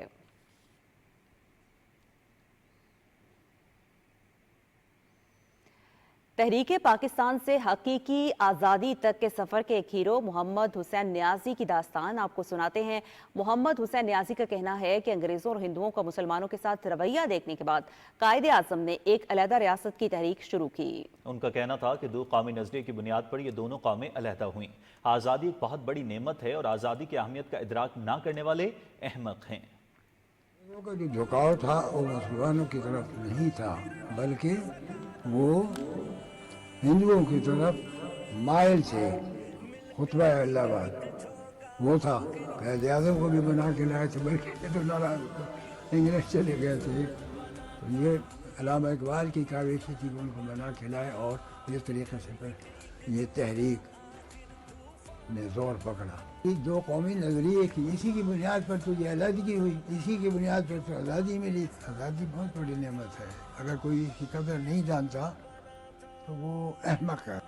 Speaker 2: तहरीके पाकिस्तान से हकीकी आज़ादी तक के सफ़र के एक हीरो मोहम्मद हुसैन न्याजी की दास्तान आपको सुनाते हैं। मोहम्मद हुसैन न्याजी का कहना है कि अंग्रेज़ों और हिंदुओं का मुसलमानों के साथ रवैया देखने के बाद कायदे आज़म ने एक अलहदा रियासत की तहरीक शुरू की।
Speaker 1: उनका कहना था कि 2 कौमी नज़रिए की बुनियाद पर ये दोनों कौमें अलहदा हुई। आज़ादी एक बहुत बड़ी नेमत है और आज़ादी की अहमियत का इदराक ना करने वाले अहमक हैं।
Speaker 13: का जो झुकाव था वो मुसलमानों की तरफ नहीं था, बल्कि वो हिंदुओं की तरफ माइल थे। खुतबा इलाहाबाद वो था, कायदे आज़म को भी बना के लाए थे, बल्कि तो नाराज इंग्लिश चले गए थे। तो ये अल्लामा इकबाल की काविश थी, उनको बना के लाए और इस तरीके से फिर ये तहरीक ने जोर पकड़ा। ये 2 कौमी नज़रिए की इसी की बुनियाद पर तो ये आज़ादी हुई, इसी की बुनियाद पर तो आज़ादी मिली। आज़ादी बहुत बड़ी नेमत है, अगर कोई इसकी कदर नहीं जानता तो वो अहमक है।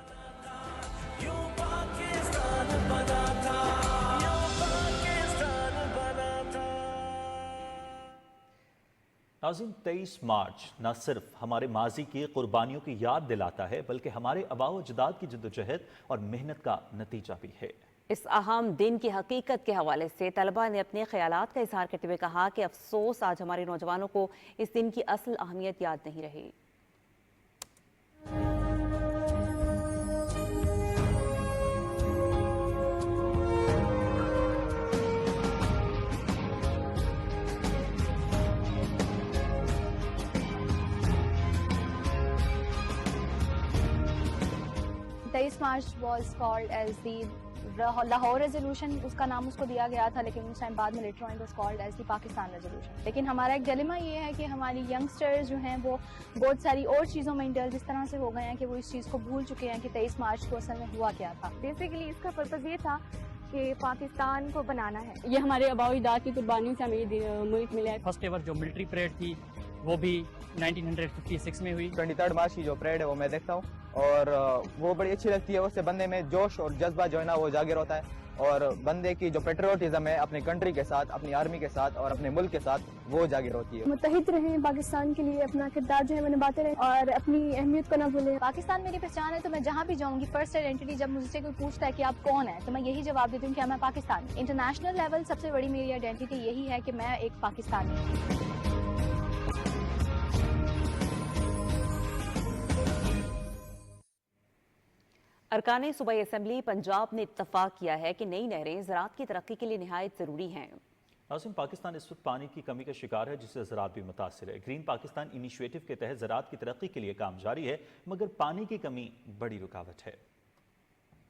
Speaker 1: नाज़रीन, 23 मार्च न सिर्फ हमारे माजी की कुर्बानियों की याद दिलाता है बल्कि हमारे आबाओ अजदाद की जद्दोजहद और मेहनत का नतीजा भी है।
Speaker 2: इस अहम दिन की हकीकत के हवाले से तलबा ने अपने ख्यालात का इजहार करते हुए कहा कि अफसोस आज हमारे नौजवानों को इस दिन की असल अहमियत याद नहीं रही।
Speaker 4: मार्च was called as the Lahore resolution, उसका नाम उसको दिया गया था, लेकिन उस टाइम बाद में later on it was called as the Pakistan resolution. लेकिन हमारा एक डिलेमा ये है कि हमारी यंगस्टर्स जो हैं वो बहुत सारी और चीज़ों में इंडल्ज इस तरह से हो गए हैं कि वो इस चीज़ को भूल चुके हैं कि 23 मार्च को असल में हुआ क्या था।
Speaker 14: बेसिकली इसका पर्पज़ ये था कि पाकिस्तान को बनाना है। ये हमारे आबाओ-अजदाद की कुर्बानियों से हमें ये मुल्क मिला है।
Speaker 15: फर्स्ट एवर जो मिलिट्री परेड थी वो भी 1956 में हुई।
Speaker 16: 23 मार्च की जो परेड है वो मैं देखता हूँ और वो बड़ी अच्छी लगती है। उससे बंदे में जोश और जज्बा जो है ना वो जागिर होता है और बंदे की जो पेट्रियोटिज्म है अपनी कंट्री के साथ, अपनी आर्मी के साथ और अपने मुल्क के साथ, वो जागिर होती है।
Speaker 14: मुत्तहिद रहें, पाकिस्तान के लिए अपना किरदार जो है वो निभाते रहें और अपनी अहमियत को ना भूलें।
Speaker 4: पाकिस्तान मेरी पहचान है, तो मैं जहाँ भी जाऊँगी फर्स्ट आइडेंटिटी जब मुझसे कोई पूछता है कि आप कौन है तो मैं यही जवाब देती हूँ कि मैं पाकिस्तान। इंटरनेशनल लेवल सबसे बड़ी मेरी आइडेंटिटी यही है कि मैं एक पाकिस्तानी हूँ।
Speaker 2: अरकान सूबाई असम्बली पंजाब ने इत्तफाक किया है कि नई नहरें ज़राअत की तरक्की के लिए निहायत ज़रूरी हैं।
Speaker 1: नाज़रीन, पाकिस्तान इस वक्त पानी की कमी का शिकार है जिससे ज़राअत भी मुतासिर है। ग्रीन पाकिस्तान इनिशिएटिव के तहत ज़राअत की तरक्की के लिए काम जारी है मगर पानी की कमी बड़ी रुकावट है।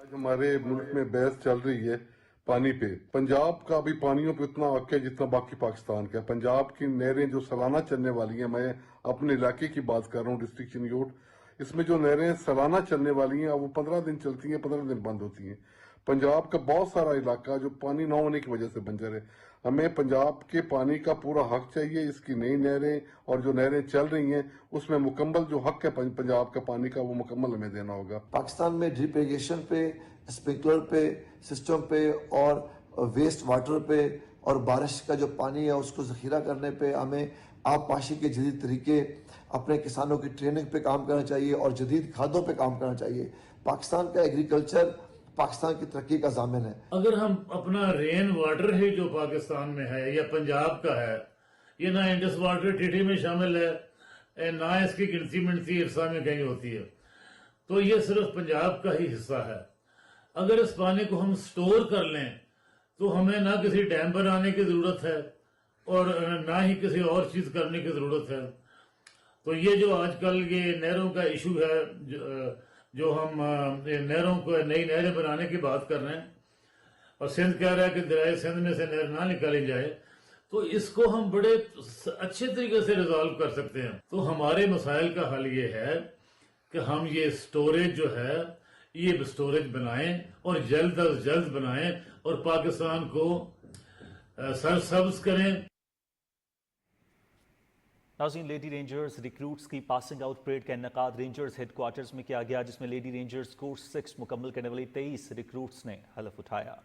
Speaker 17: आज हमारे मुल्क में बहस चल रही है पानी पे। पंजाब का भी पानियों पे उतना हक है जितना बाकी पाकिस्तान का। पंजाब की नहरें जो सालाना चलने वाली हैं, मैं अपने इलाके की बात कर रहा हूँ, डिस्ट्रिक्ट चिन्योट, इसमें जो नहरें सालाना चलने वाली हैं वो 15 दिन चलती हैं, 15 दिन बंद होती हैं। पंजाब का बहुत सारा इलाका जो पानी न होने की वजह से बंजर है। हमें पंजाब के पानी का पूरा हक चाहिए। इसकी नई नहरें और जो नहरें चल रही हैं उसमें मुकम्मल जो हक है पंजाब का पानी का वो मुकम्मल हमें देना होगा।
Speaker 18: पाकिस्तान में ड्रिप इरिगेशन पे, स्प्रिंकलर पे, सिस्टम पे और वेस्ट वाटर पे और बारिश का जो पानी है उसको जखीरा करने पे हमें आबपाशी के जदीद तरीके, अपने किसानों की ट्रेनिंग पे काम करना चाहिए और जदीद खादों पे काम करना चाहिए। पाकिस्तान का एग्रीकल्चर पाकिस्तान की तरक्की का ज़ामिन है।
Speaker 19: अगर हम अपना रेन वाटर ही जो पाकिस्तान में है या पंजाब का है, ये ना इंडस वाटर ट्रीटी में शामिल है ना इसकी गिनती मिनती इरसा में कहीं होती है, तो ये सिर्फ पंजाब का ही हिस्सा है। अगर इस पानी को हम स्टोर कर लें तो हमें ना किसी डैम बनाने की ज़रूरत है और ना ही किसी और चीज़ करने की ज़रूरत है। तो ये जो आजकल ये नहरों का इशू है, जो हम नहरों को नई नहरें बनाने की बात कर रहे हैं और सिंध कह रहा है कि दरिया सिंध में से नहर ना निकाली जाए, तो इसको हम बड़े अच्छे तरीके से रिजॉल्व कर सकते हैं। तो हमारे मसाइल का हल ये है कि हम ये स्टोरेज जो है ये स्टोरेज बनाएं और जल्द अज जल्द बनाएं और पाकिस्तान को सरसब्ज करें।
Speaker 1: नाज़रीन, लेडी रेंजर्स रिक्रूट्स की पासिंग आउट परेड का इन्नेकाद रेंजर्स हेडक्वार्टर्स में किया गया, जिसमें लेडी रेंजर्स कोर्स 6 मुकम्मल करने वाली 23 रिक्रूट्स ने हलफ उठाया।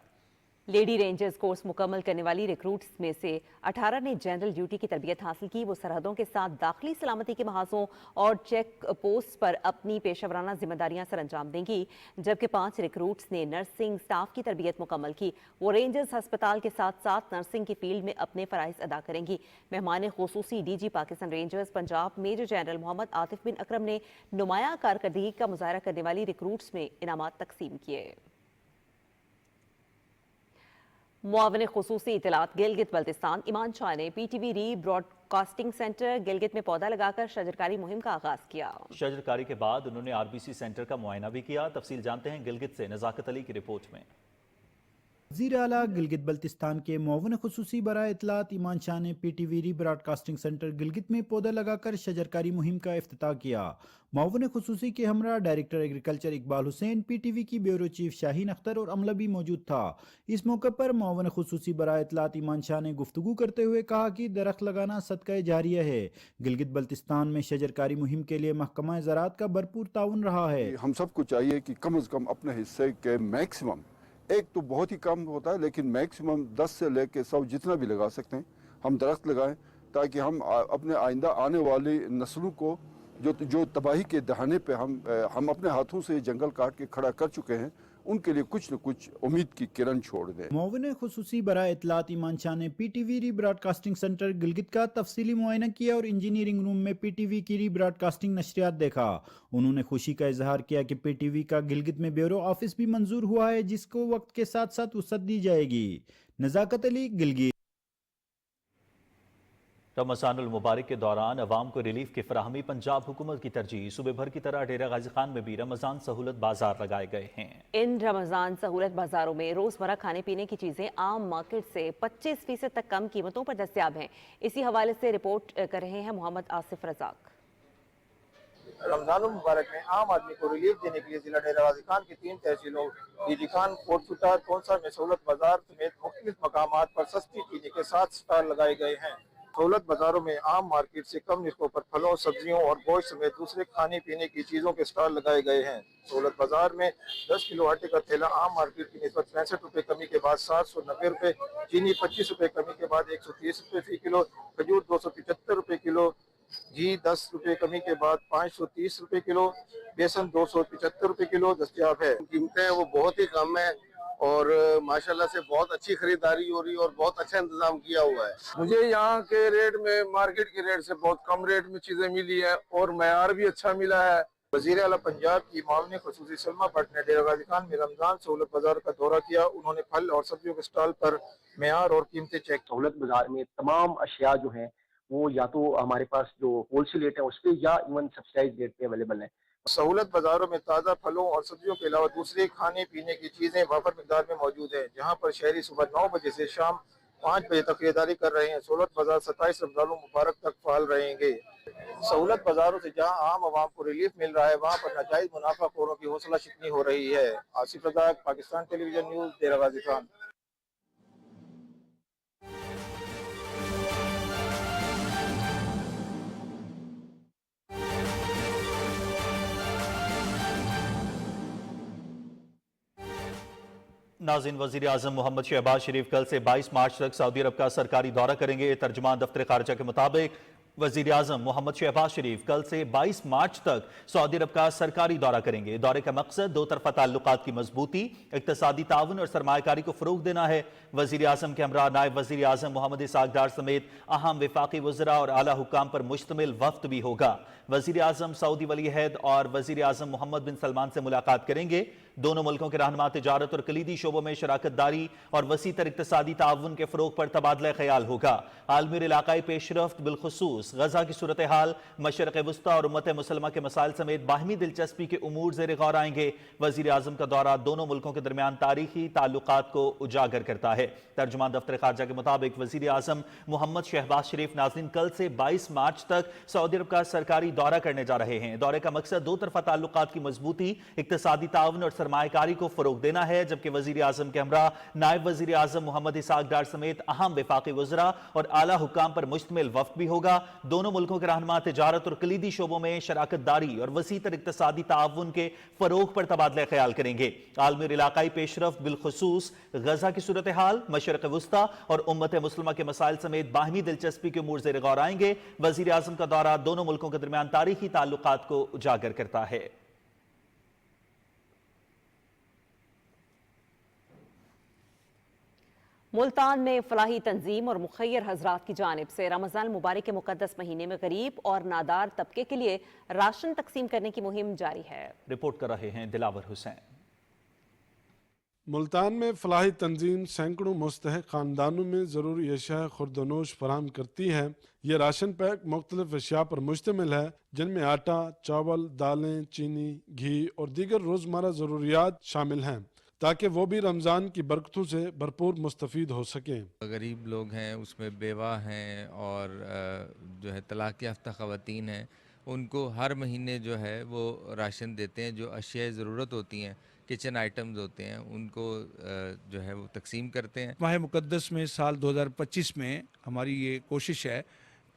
Speaker 2: लेडी रेंजर्स कोर्स मुकम्मल करने वाली रिक्रूट्स में से 18 ने जनरल ड्यूटी की तरबियत हासिल की। वो सरहदों के साथ दाखिली सलामती के महाजों और चेक पोस्ट पर अपनी पेशेवराना जिम्मेदारियां सर अंजाम देंगी, जबकि 5 रिक्रूट्स ने नर्सिंग स्टाफ की तरबियत मुकम्मल की। वो रेंजर्स अस्पताल के साथ साथ नर्सिंग की फील्ड में अपने फ़राइज़ अदा करेंगी। मेहमान खुसूसी DG Pakistan Rangers Punjab Major General Mohammad Atif bin Akram ने नुमाया कारकर्दगी का मुजाहरा करने वाली रिक्रूट्स में इनामात तकसीम किए। मुआविन खुसूसी इतलात गिलगित बल्तिस्तान ईमान शाह ने PTV री ब्रॉडकास्टिंग सेंटर गिलगित में पौधा लगाकर शजरकारी मुहिम का आगाज किया।
Speaker 1: शजरकारी के बाद उन्होंने RBC सेंटर का मुआयना भी किया। तफसील जानते हैं गिलगित से नज़ाकत अली की रिपोर्ट में।
Speaker 20: वज़ीर आला गिलगित बल्तिस्तान के मुआविन खुसूसी बराए इत्तलात ईमान शाह ने PTV री ब्रॉडकास्टिंग सेंटर गिलगित में पौधा लगाकर शजरकारी मुहिम का इफ्तिताह किया। मुआविन खुसूसी के हमरा director agriculture Iqbal Hussain, PTV की ब्यूरो चीफ शाहीन अख्तर और अमला भी मौजूद था। इस मौके पर मुआविन खुसूसी बराए इत्तलात ईमान शाह ने गुफ्तगू करते हुए कहा कि दरख्त लगाना सदका जारिया है। गिलगित बल्तिस्तान में शजरकारी मुहिम के लिए महकमा ज़राअत का भरपूर ताउन रहा है।
Speaker 21: हम सबको चाहिए कि कम अज़ कम अपने हिस्से के मैक्सिमम, एक तो बहुत ही कम होता है लेकिन मैक्सिमम 10 से लेकर 100 जितना भी लगा सकते हैं हम दरख्त लगाएं, تاکہ ہم اپنے آئندہ آنے والی نسلوں کو جو تباہی کے دہانے پہ ہم اپنے ہاتھوں سے جنگل کاٹ کے کھڑا کر چکے ہیں ان کے لیے کچھ نہ کچھ امید کی کرن چھوڑ دیں۔
Speaker 20: معاون خصوصی برائے اطلاعات ایمان شاہ نے پی ٹی وی ری براڈ کاسٹنگ سینٹر گلگت کا تفصیلی معائنہ کیا اور انجینئرنگ روم میں پی ٹی وی کی ری براڈ کاسٹنگ نشریات دیکھا۔ انہوں نے خوشی کا اظہار کیا کہ پی ٹی وی کا گلگت میں بیورو آفس بھی منظور ہوا ہے جس کو وقت کے ساتھ ساتھ وسعت دی جائے گی۔ نزاکت علی، گلگت۔
Speaker 1: رمضان المبارک کے دوران عوام کو ریلیف کی فراہمی پنجاب حکومت کی ترجیح۔ صوبے بھر کی طرح ڈیرہ غازی خان میں بھی رمضان سہولت بازار لگائے گئے ہیں۔
Speaker 2: ان رمضان سہولت بازاروں میں روزمرہ کھانے پینے کی چیزیں عام مارکیٹ سے 25% تک کم قیمتوں پر دستیاب ہیں۔ اسی حوالے سے رپورٹ کر رہے ہیں محمد آصف رزاق۔
Speaker 3: رمضان المبارک میں عام آدمی کو ریلیف دینے کے لیے ضلع ڈیرہ غازی خان کی 3 تحصیلوں ڈی جی خان، کوٹ فٹا، کونسا میں سہولت بازار سمیت مختلف مقامات پر سستی چیزیں کے ساتھ سٹال لگائے گئے ہیں۔ سہولت بازاروں میں عام مارکیٹ سے کم نرخوں پر پھلوں، سبزیوں اور گوشت سمیت دوسرے کھانے پینے کی چیزوں کے سٹال لگائے گئے ہیں۔ سہولت بازار میں 10 کلو آٹے کا تھیلا عام مارکیٹ کی نسبت 65 روپے کمی کے بعد 790 روپے، چینی 25 روپے کمی کے بعد 130 روپے فی کلو، کھجور 275 روپے کلو، گھی 10 روپے کمی کے بعد 530 روپے کلو، بیسن 275 روپے کلو دستیاب ہے۔
Speaker 22: قیمتیں وہ بہت ہی کم ہیں اور ماشاءاللہ سے بہت اچھی خریداری ہو رہی ہے اور بہت اچھا انتظام کیا ہوا ہے۔
Speaker 23: مجھے یہاں کے ریٹ میں مارکیٹ کے ریٹ سے بہت کم ریٹ میں چیزیں ملی ہیں اور معیار بھی اچھا ملا ہے۔
Speaker 3: وزیر اعلیٰ پنجاب کی معاون خصوصی سلمہ بٹ نے ڈیرہ غازی خان میں رمضان سہولت بازار کا دورہ کیا۔ انہوں نے پھل اور سبزیوں کے سٹال پر معیار اور قیمتیں چیک۔
Speaker 24: سہولت بازار میں تمام اشیاء جو ہیں وہ یا تو ہمارے پاس جو ہول سیل ریٹ ہے اس پہ یا ایون سبسائز ریٹ پہ اویلیبل ہیں۔
Speaker 3: سہولت بازاروں میں تازہ پھلوں اور سبزیوں کے علاوہ دوسرے کھانے پینے کی چیزیں وافر مقدار میں موجود ہیں، جہاں پر شہری صبح 9 بجے سے شام 5 بجے تک خریداری کر رہے ہیں۔ سہولت بازار 27 رمضان المبارک تک فعال رہیں گے۔ سہولت بازاروں سے جہاں عام عوام کو ریلیف مل رہا ہے وہاں پر ناجائز منافع خوروں کی حوصلہ شکنی ہو رہی ہے۔ آصف رزاق، پاکستان ٹیلی ویژن نیوز، ڈیرہ غازی خان۔
Speaker 1: ناظرین، وزیر اعظم محمد شہباز شریف کل سے 22 مارچ تک سعودی عرب کا سرکاری دورہ کریں گے۔ ترجمان دفتر خارجہ کے مطابق وزیر اعظم محمد شہباز شریف کل سے 22 مارچ تک سعودی عرب کا سرکاری دورہ کریں گے۔ دورے کا مقصد دو طرفہ تعلقات کی مضبوطی، اقتصادی تعاون اور سرمایہ کاری کو فروغ دینا ہے۔ وزیر اعظم کے ہمراہ نائب وزیر اعظم محمد اسحاق ڈار سمیت اہم وفاقی وزراء اور اعلیٰ حکام پر مشتمل وفد بھی ہوگا۔ وزیر اعظم سعودی ولی عہد اور وزیر اعظم محمد بن سلمان سے ملاقات کریں گے۔ دونوں ملکوں کے رہنما تجارت اور کلیدی شعبوں میں شراکت داری اور وسیع تر اقتصادی تعاون کے فروغ پر تبادلہ خیال ہوگا۔ عالمی اور علاقائی پیش رفت، بالخصوص غزہ کی صورتحال، مشرق وسطیٰ اور امت مسلمہ کے مسائل سمیت باہمی دلچسپی کے امور زیر غور آئیں گے۔ وزیر اعظم کا دورہ دونوں ملکوں کے درمیان تاریخی تعلقات کو اجاگر کرتا ہے۔ ترجمان دفتر خارجہ کے مطابق وزیر اعظم محمد شہباز شریف ناظرین کل سے 22 مارچ تک سعودی عرب کا سرکاری دورہ کرنے جا رہے ہیں۔ دورے کا مقصد دو طرفہ تعلقات کی مضبوطی، اقتصادی تعاون اور سرمایہ کاری کو فروغ دینا ہے، جبکہ وزیر اعظم کے ہمراہ نائب وزیر اعظم محمد اسحاق ڈار سمیت اہم وفاقی وزراء اور اعلیٰ حکام پر مشتمل وفد بھی ہوگا۔ دونوں ملکوں کے رہنما تجارت اور کلیدی شعبوں میں شراکت داری اور وسیع تر اقتصادی تعاون کے فروغ پر تبادلہ خیال کریں گے۔ عالمی اور علاقائی پیش رفت، بالخصوص غزہ کی صورتحال، مشرق وسطیٰ اور امت مسلمہ کے مسائل سمیت باہمی دلچسپی کے امور زیر غور آئیں گے۔ وزیر اعظم کا دورہ دونوں ملکوں کے درمیان تاریخی تعلقات کو اجاگر کرتا ہے۔
Speaker 2: ملتان میں فلاحی تنظیم اور مخیر حضرات کی جانب سے رمضان المبارک کے مقدس مہینے میں غریب اور نادار طبقے کے لیے راشن تقسیم کرنے کی مہم جاری ہے۔
Speaker 1: رپورٹ کر رہے ہیں دلاور حسین۔
Speaker 25: ملتان میں فلاحی تنظیم سینکڑوں مستحق خاندانوں میں ضروری اشیاء خوردونوش فراہم کرتی ہے۔ یہ راشن پیک مختلف اشیاء پر مشتمل ہے، جن میں آٹا، چاول، دالیں، چینی، گھی اور دیگر روزمرہ ضروریات شامل ہیں، تاکہ وہ بھی رمضان کی برکتوں سے بھرپور مستفید ہو سکیں۔
Speaker 26: غریب لوگ ہیں، اس میں بیوہ ہیں اور جو ہے طلاق یافتہ خواتین ہیں، ان کو ہر مہینے جو ہے وہ راشن دیتے ہیں۔ جو اشیاء ضرورت ہوتی ہیں، کچن آئٹمز ہوتے ہیں، ان کو جو ہے وہ تقسیم کرتے ہیں۔
Speaker 27: ماہ مقدس میں سال 2025 میں ہماری یہ کوشش ہے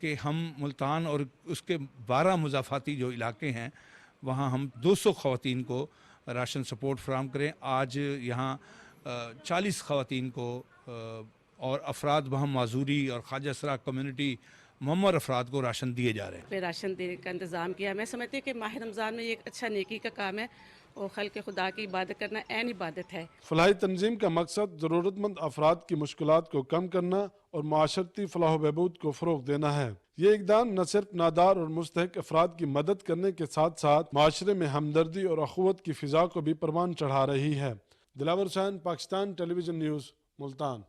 Speaker 27: کہ ہم ملتان اور اس کے 12 مضافاتی جو علاقے ہیں وہاں ہم 200 خواتین کو راشن سپورٹ فراہم کریں۔ آج یہاں 40 خواتین کو اور افراد وہاں معذوری اور خواجہ سرا کمیونٹی मुअम्मर अफराद को राशन दिए जा रहे हैं।
Speaker 5: पे राशन देने का इंतज़ाम किया। मैं समझती हूँ कि माह रमज़ान में ये एक अच्छा नेकी का काम है और खल्क़ खुदा की इबादत करना ऐन इबादत है।
Speaker 25: फलाही तंजीम का मकसद ज़रूरतमंद अफराद की मुश्किलात को कम करना और माशरती फलाह बहबूद को फ़रोग़ देना है। ये इक़दाम न सिर्फ नादार और मुस्तहिक अफराद की मदद करने के साथ साथ माशरे में हमदर्दी और अखुवत की फ़िज़ा को भी परवान चढ़ा रही है। Dilawar Hussain, Pakistan television news, Multan.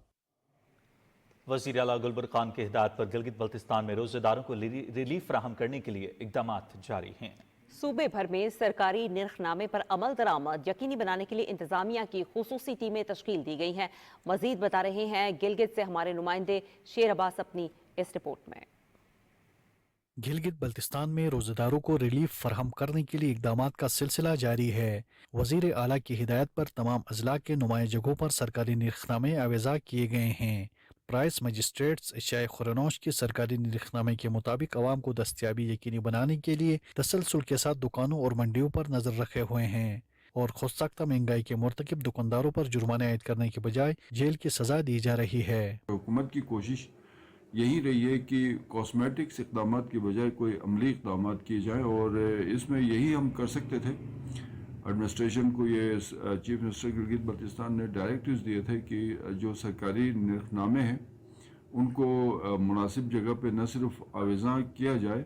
Speaker 1: वज़ीर आला गुलबर्ग खान की हिदायत पर गिलगित बल्तिस्तान में रोज़ेदारों को रिलीफ फराहम करने के लिए इक़दाम जारी हैं।
Speaker 2: सूबे भर में सरकारी निर्खनामे पर अमल दरामद यकीनी बनाने के लिए इंतजामिया की खुसूसी टीमें तश्कील दी गई हैं। मजीद बता रहे हैं गिलगित से हमारे नुमाइंदे शेर अब्बास अपनी इस रिपोर्ट में।
Speaker 6: गिलगित बल्तिस्तान में रोज़ेदारों को रिलीफ फराहम करने के लिए इक़दाम का सिलसिला जारी है। वज़ीर आला की हिदायत पर तमाम अजला के नुमाया जगहों पर सरकारी निर्खनामे आवेज़ा किए गए हैं। प्राइस मजिस्ट्रेट्स इशाए खुरनोश के सरकारी निर्खनामे के मुताबिक आवाम को दस्तियाबी यकीनी बनाने के लिए तसलसल के साथ दुकानों और मंडियों पर नजर रखे हुए हैं और खुदसाख्ता महंगाई के मुर्तकिब दुकानदारों पर जुर्माने आयद करने के बजाय जेल की सजा दी जा रही है।
Speaker 21: हुकूमत की कोशिश यही रही है कि कॉस्मेटिक्स इक़दाम की बजाय कोई अमली इक़दाम किए जाएँ और इसमें यही हम कर सकते थे। एडमिनिस्ट्रेशन को ये चीफ मिनिस्टर गिलगित बल्तिस्तान ने डायरेक्टिव्स दिए थे कि जो सरकारी निर्खनामे हैं उनको मुनासिब जगह पे न सिर्फ आवेज़ा किया जाए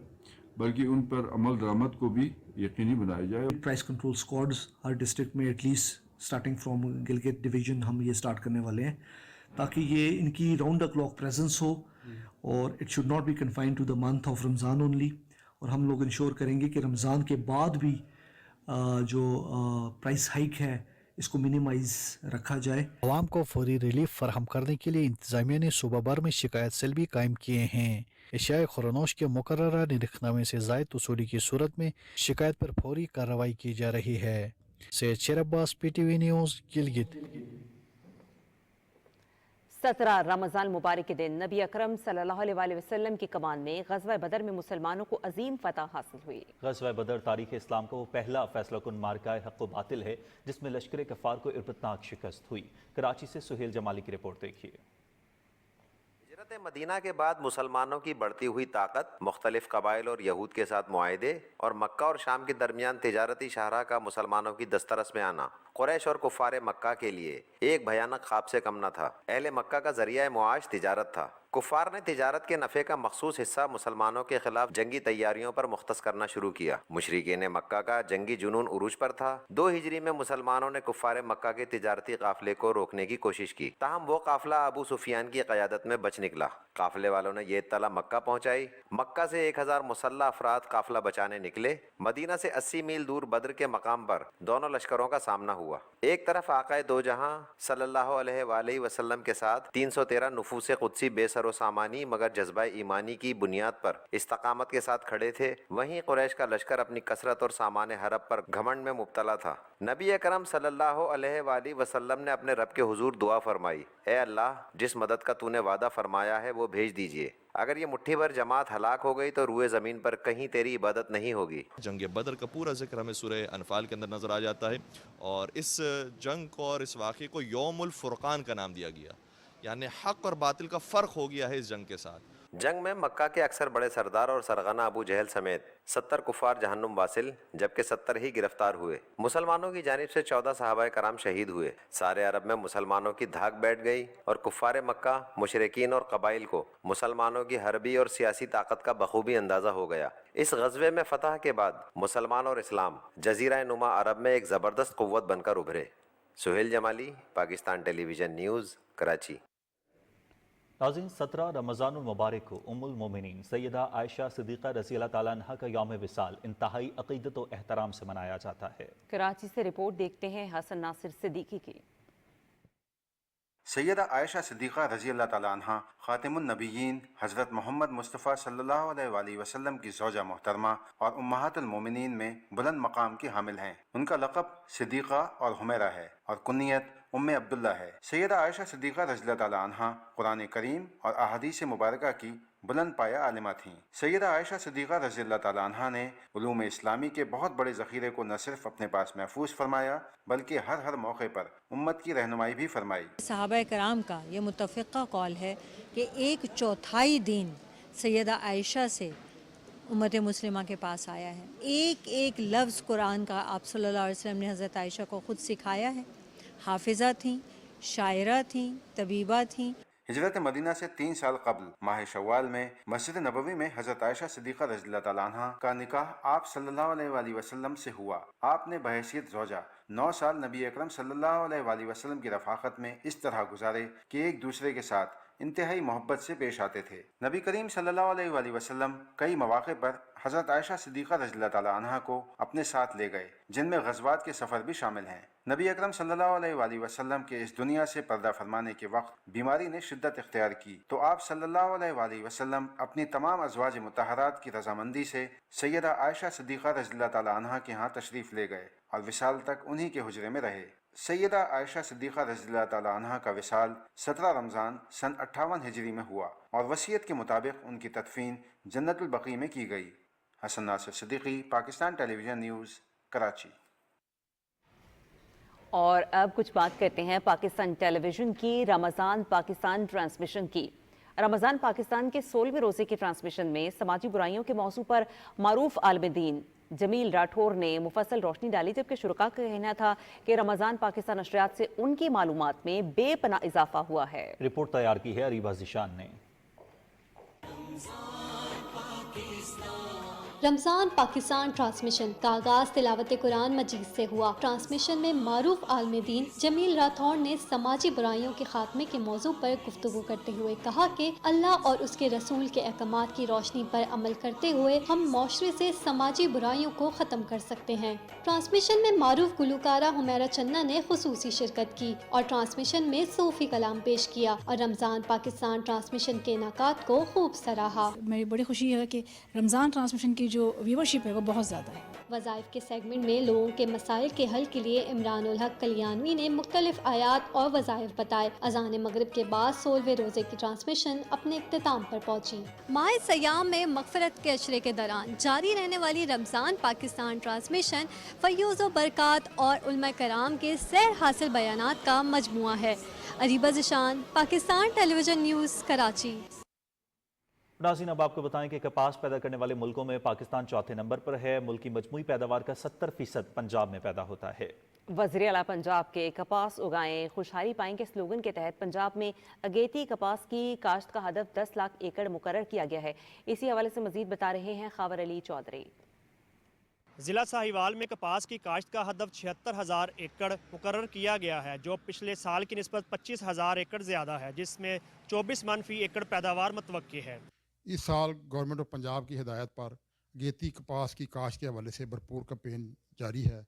Speaker 21: बल्कि उन पर अमल दरामद को भी यकीनी बनाया जाए।
Speaker 7: प्राइस कंट्रोल स्क्वाड्स हर डिस्ट्रिक्ट में at least starting from Gilgit division हम ये स्टार्ट करने वाले हैं ताकि ये इनकी राउंड द क्लॉक प्रेजेंस हो और it should not be confined to the month of Ramzan only. और हम लोग इंश्योर करेंगे कि रमज़ान के बाद भी जो प्राइस हाइक है इसको मिनिमाइज रखा जाए।
Speaker 6: आवाम को फौरी रिलीफ फराहम करने के लिए इंतजामिया ने सूबा भर में शिकायत सेल भी कायम किए हैं। इशाए खुरनोश के मुकर्ररा निर्खनामे से ज़ायद वसूली की सूरत में शिकायत पर फौरी कार्रवाई की जा रही है। सैयद शेर अब्बास, PTV न्यूज़, गिलगित।
Speaker 2: 17 रमज़ान मुबारक के दिन नबी अकरम सल्लल्लाहु अलैहि वसल्लम की कमान में ग़ज़वा बदर में मुसलमानों को अजीम फतह हासिल हुई।
Speaker 1: ग़ज़वा बदर तारीख़ इस्लाम का वो पहला फैसला कुन मार्का हक़ व बातिल है जिसमें लश्कर कफ़ार को इरबतनाक शिकस्त हुई। कराची से सुहेल जमाली की रिपोर्ट देखिए।
Speaker 8: हिजरत मदीना के बाद मुसलमानों की बढ़ती हुई ताकत, मुख्तलिफ कबाइल और यहूद के साथ मुआहदे और मक्का और शाम के दरमियान तिजारती शाहरा का मुसलमानों की दस्तरस में आना कुरैश और कुफ़ार मक्का के लिए एक भयानक ख्वाब से कम न था। अहले मक्का का ज़रिया मुआश तिजारत था। कुफ़ार ने तिजारत के नफ़े का मखसूस हिस्सा मुसलमानों के खिलाफ जंगी तैयारियों पर मुख्तस करना शुरू किया। मुशरिकीन मक्का का जंगी जुनून उरूज पर था। 2 हिजरी में मुसलमानों ने कुफ़ार मक्का के तिजारती काफिले को रोकने की कोशिश की, ताहम वो काफिला अबू सुफियान की क़यादत में बच निकला। काफिले वालों ने ये इत्तला मक्का पहुँचाई। मक्का से 1000 मुसल्लह अफराद काफिला बचाने निकले। मदीना से 80 मील दूर बद्र के मकाम पर दोनों लश्करों का सामना हुआ। एक तरफ आक़ाए दो जहां सल्लल्लाहु अलैहि वसल्लम के साथ 313 नुफूस क़ुदसी बेसरो सामानी मगर जज्बा ईमानी की बुनियाद पर इस्तकामत के साथ खड़े थे। वहीं कुरैश का लश्कर अपनी कसरत और सामान हरब पर घमंड में मुब्तला था। नबी अकरम सल्लल्लाहु अलैहि वसल्लम ने अपने रब के हुजूर दुआ फरमाई, ए अल्लाह, जिस मदद का तूने वादा फरमाया है वो भेज दीजिए। अगर ये मुट्ठी भर जमात हलाक हो गई तो रूए ज़मीन पर कहीं तेरी इबादत नहीं होगी।
Speaker 9: जंग बदर का पूरा जिक्र हमें सूरह अनफाल के अंदर नज़र आ जाता है और इस जंग को और इस वाक़े को यौमुल फुरक़ान का नाम दिया गया, यानी हक़ और बातिल का फ़र्क हो गया है इस जंग के साथ।
Speaker 8: जंग में मक्का के अक्सर बड़े सरदार और सरगना अबू जहल समेत 70 कुफ़ार जहन्नुम वासिल जबकि 70 ही गिरफ्तार हुए। मुसलमानों की जानिब से 14 सहाबाए कराम शहीद हुए। सारे अरब में मुसलमानों की धाक बैठ गई और कुफ़ार मक्का, मुशरिकीन और कबाइल को मुसलमानों की हरबी और सियासी ताकत का बखूबी अंदाज़ा हो गया। इस ग़ज़वे में फ़तह के बाद मुसलमान और इस्लाम जज़ीरा नुमा अरब में एक ज़बरदस्त क़ुव्वत बनकर उभरे। Suhail Jamali, Pakistan television news, Karachi.
Speaker 1: नाज़रीन, 17 रमज़ानुल मुबारक को उम्मुल मोमिनीन सैयदा आयशा सिद्दीक़ा रज़ी अल्लाह ताला अन्हा का यौम विसाल इंतहाई अक़ीदत व एहतराम से मनाया जाता है।
Speaker 2: कराची से रिपोर्ट देखते हैं हसन नासिर सिद्दीकी की।
Speaker 10: सैयदा आयशा सिद्दीक़ा रज़ी अल्लाह ताला अन्हा ख़ातिमुन नबिय्यीन हज़रत मोहम्मद मुस्तफ़ा सल्लल्लाहु अलैहि वसल्लम की ज़ौजा मोहतरमा और उम्महातुल मोमिनीन में बुलंद मकाम की हामिल हैं। उनका लक़ब सिद्दीक़ा और हुमैरा है और कुन्नियत उम्मे अब्दुल्ला है। सैयदा आयशा सिद्दीक़ा रज़ी अल्लाह ताला अन्हा कुरान करीम और अहादीस मुबारका की बुलंद पाया आलिमा थीं। सैयदा आयशा सिद्दीक़ा रज़ी अल्लाह ताला अन्हा ने उलूम इस्लामी के बहुत बड़े ज़ख़ीरे को न सिर्फ अपने पास महफूज फरमाया बल्कि हर मौके पर उम्मत की रहनुमाई भी फरमाई।
Speaker 11: सहाबा कराम का ये मुतफ़िक़ा कौल है कि 1/4 दिन
Speaker 4: सैयदा आयशा से उम्मत मुस्लिमा के पास आया है। एक एक लफ्ज़ कुरान का आप सल्लल्लाहु अलैहि वसल्लम ने हज़रत आयशा को ख़ुद सिखाया है। हाफिज़ा थीं, शायरा थीं, तबीबा थीं।
Speaker 10: हिजरत मदीना से 3 साल कबल माह शव्वाल में मस्जिद नबवी में हजरत आयशा सिद्दीक़ा रज़ियल्लाहु तआला अन्हा का निकाह आप सल्लल्लाहु अलैहि वसल्लम से हुआ। आपने बहैसियत ज़ौजा 9 साल नबी अकरम सल्लल्लाहु अलैहि वसल्लम की रफ़ाक़त में इस तरह गुजारे कि एक दूसरे के साथ इंतहाई मोहब्बत से पेश आते थे। नबी करीम सल्लल्लाहु अलैहि वसल्लम कई मौक़े पर हज़रत आयशा सिद्दीक़ा रज़ियल्लाहु तआला अन्हा को अपने साथ ले गए, जिनमें ग़ज़वात के सफ़र भी शामिल हैं। नबी अकरम सल्लल्लाहु अलैहि वसल्लम के इस दुनिया से पर्दा फरमाने के वक्त बीमारी ने शिद्दत इख्तियार की तो आप सल्लल्लाहु अलैहि वसल्लम अपनी तमाम अज़वाज मुतहरात की रज़ामंदी से सैयदा आयशा सिद्दीक़ा रज़ियल्लाहु तआला अन्हा के यहाँ तशरीफ़ ले गए और विसाल तक उन्हीं के हुजरे में रहे। सैयदा आयशा सिद्दीक़ा रज़ियल्लाहु तआला अन्हा का विसाल 17 रमज़ान सन 58 हिजरी में हुआ और वसीयत के मुताबिक उनकी तदफीन जन्नतुल बक़ी में की गई। Hasan Nasir Siddiqui, Pakistan television news, Karachi.
Speaker 2: और अब कुछ बात करते हैं पाकिस्तान टेलीविज़न की रमज़ान पाकिस्तान ट्रांसमिशन की। रमज़ान पाकिस्तान के 16वें रोज़े के ट्रांसमिशन में समाजी बुराइयों के मौजू पर मारूफ आलिम दीन जमील राठौर ने मुफस्सल रोशनी डाली, जबकि शुरका का कहना था कि रमज़ान पाकिस्तान नशरियात से उनकी मालूमात में बेपनाह इजाफा हुआ है।
Speaker 1: रिपोर्ट तैयार की है अरीबा ज़िशान ने।
Speaker 11: रमज़ान पाकिस्तान ट्रांसमिशन का आगाज़ तिलावत कुरान मजीद से हुआ। ट्रांसमिशन में मारूफ आलिम दीन जमील राठौर ने समाजी बुराइयों के खात्मे के मौजू पर गुफ्तगू करते हुए कहा कि अल्लाह और उसके रसूल के अहकामात की रोशनी पर अमल करते हुए हम माशरे से समाजी बुराइयों को ख़त्म कर सकते हैं। ट्रांसमिशन में मारूफ गुलकारा हुमैरा चन्ना ने खुसूसी शिरकत की और ट्रांसमिशन में सूफी कलाम पेश किया और रमज़ान पाकिस्तान ट्रांसमिशन के इनाकात को खूब सराहा।
Speaker 12: मेरी बड़ी खुशी है कि रमज़ान ट्रांसमिशन की जो व्यूवरशिप है वो बहुत ज़्यादा है।
Speaker 11: वज़ाइफ के सेगमेंट में लोगों के मसाइल के हल के लिए इमरान उल हक कलियानवी ने मुख्तलिफ आयात और वज़ाइफ बताए। अज़ान मगरिब के बाद 16वें रोज़े की ट्रांसमिशन अपने इख्तिताम पर पहुंची। माह सयाम में मग़फ़िरत के अशरे के दौरान जारी रहने वाली रमज़ान पाकिस्तान ट्रांसमिशन फ़य्यूज़ व बरक़ात और उलमा कराम के सैर हासिल बयानात का मजमुआ है। Areeba Zeeshan, Pakistan television news, Karachi.
Speaker 1: नाज़रीन, अब आपको बताएं कि कपास पैदा करने वाले मुल्कों में पाकिस्तान चौथे नंबर पर है। मुल्क की मजमूई पैदावार का 70% पंजाब में पैदा होता है।
Speaker 2: वज़ीर आला पंजाब के कपास उगाएं खुशहाली पाएंगे स्लोगन के तहत पंजाब में अगेती कपास की काश्त का हदफ 10 लाख एकड़ मुकर्रर किया गया है। इसी हवाले से मजीद बता रहे हैं खावर अली चौधरी।
Speaker 13: ज़िला साहिवाल में कपास की काश्त का हदफ 76,000 एकड़ मुकर्रर किया गया है, जो पिछले साल की निस्बत 25,000 एकड़ ज़्यादा है, जिसमें 24 मन फी एकड़ पैदावार मुतवक्की है।
Speaker 14: इस साल गवर्नमेंट ऑफ पंजाब की हिदायत पर अगेती कपास की काश्त के हवाले से भरपूर कैंपेन जारी है।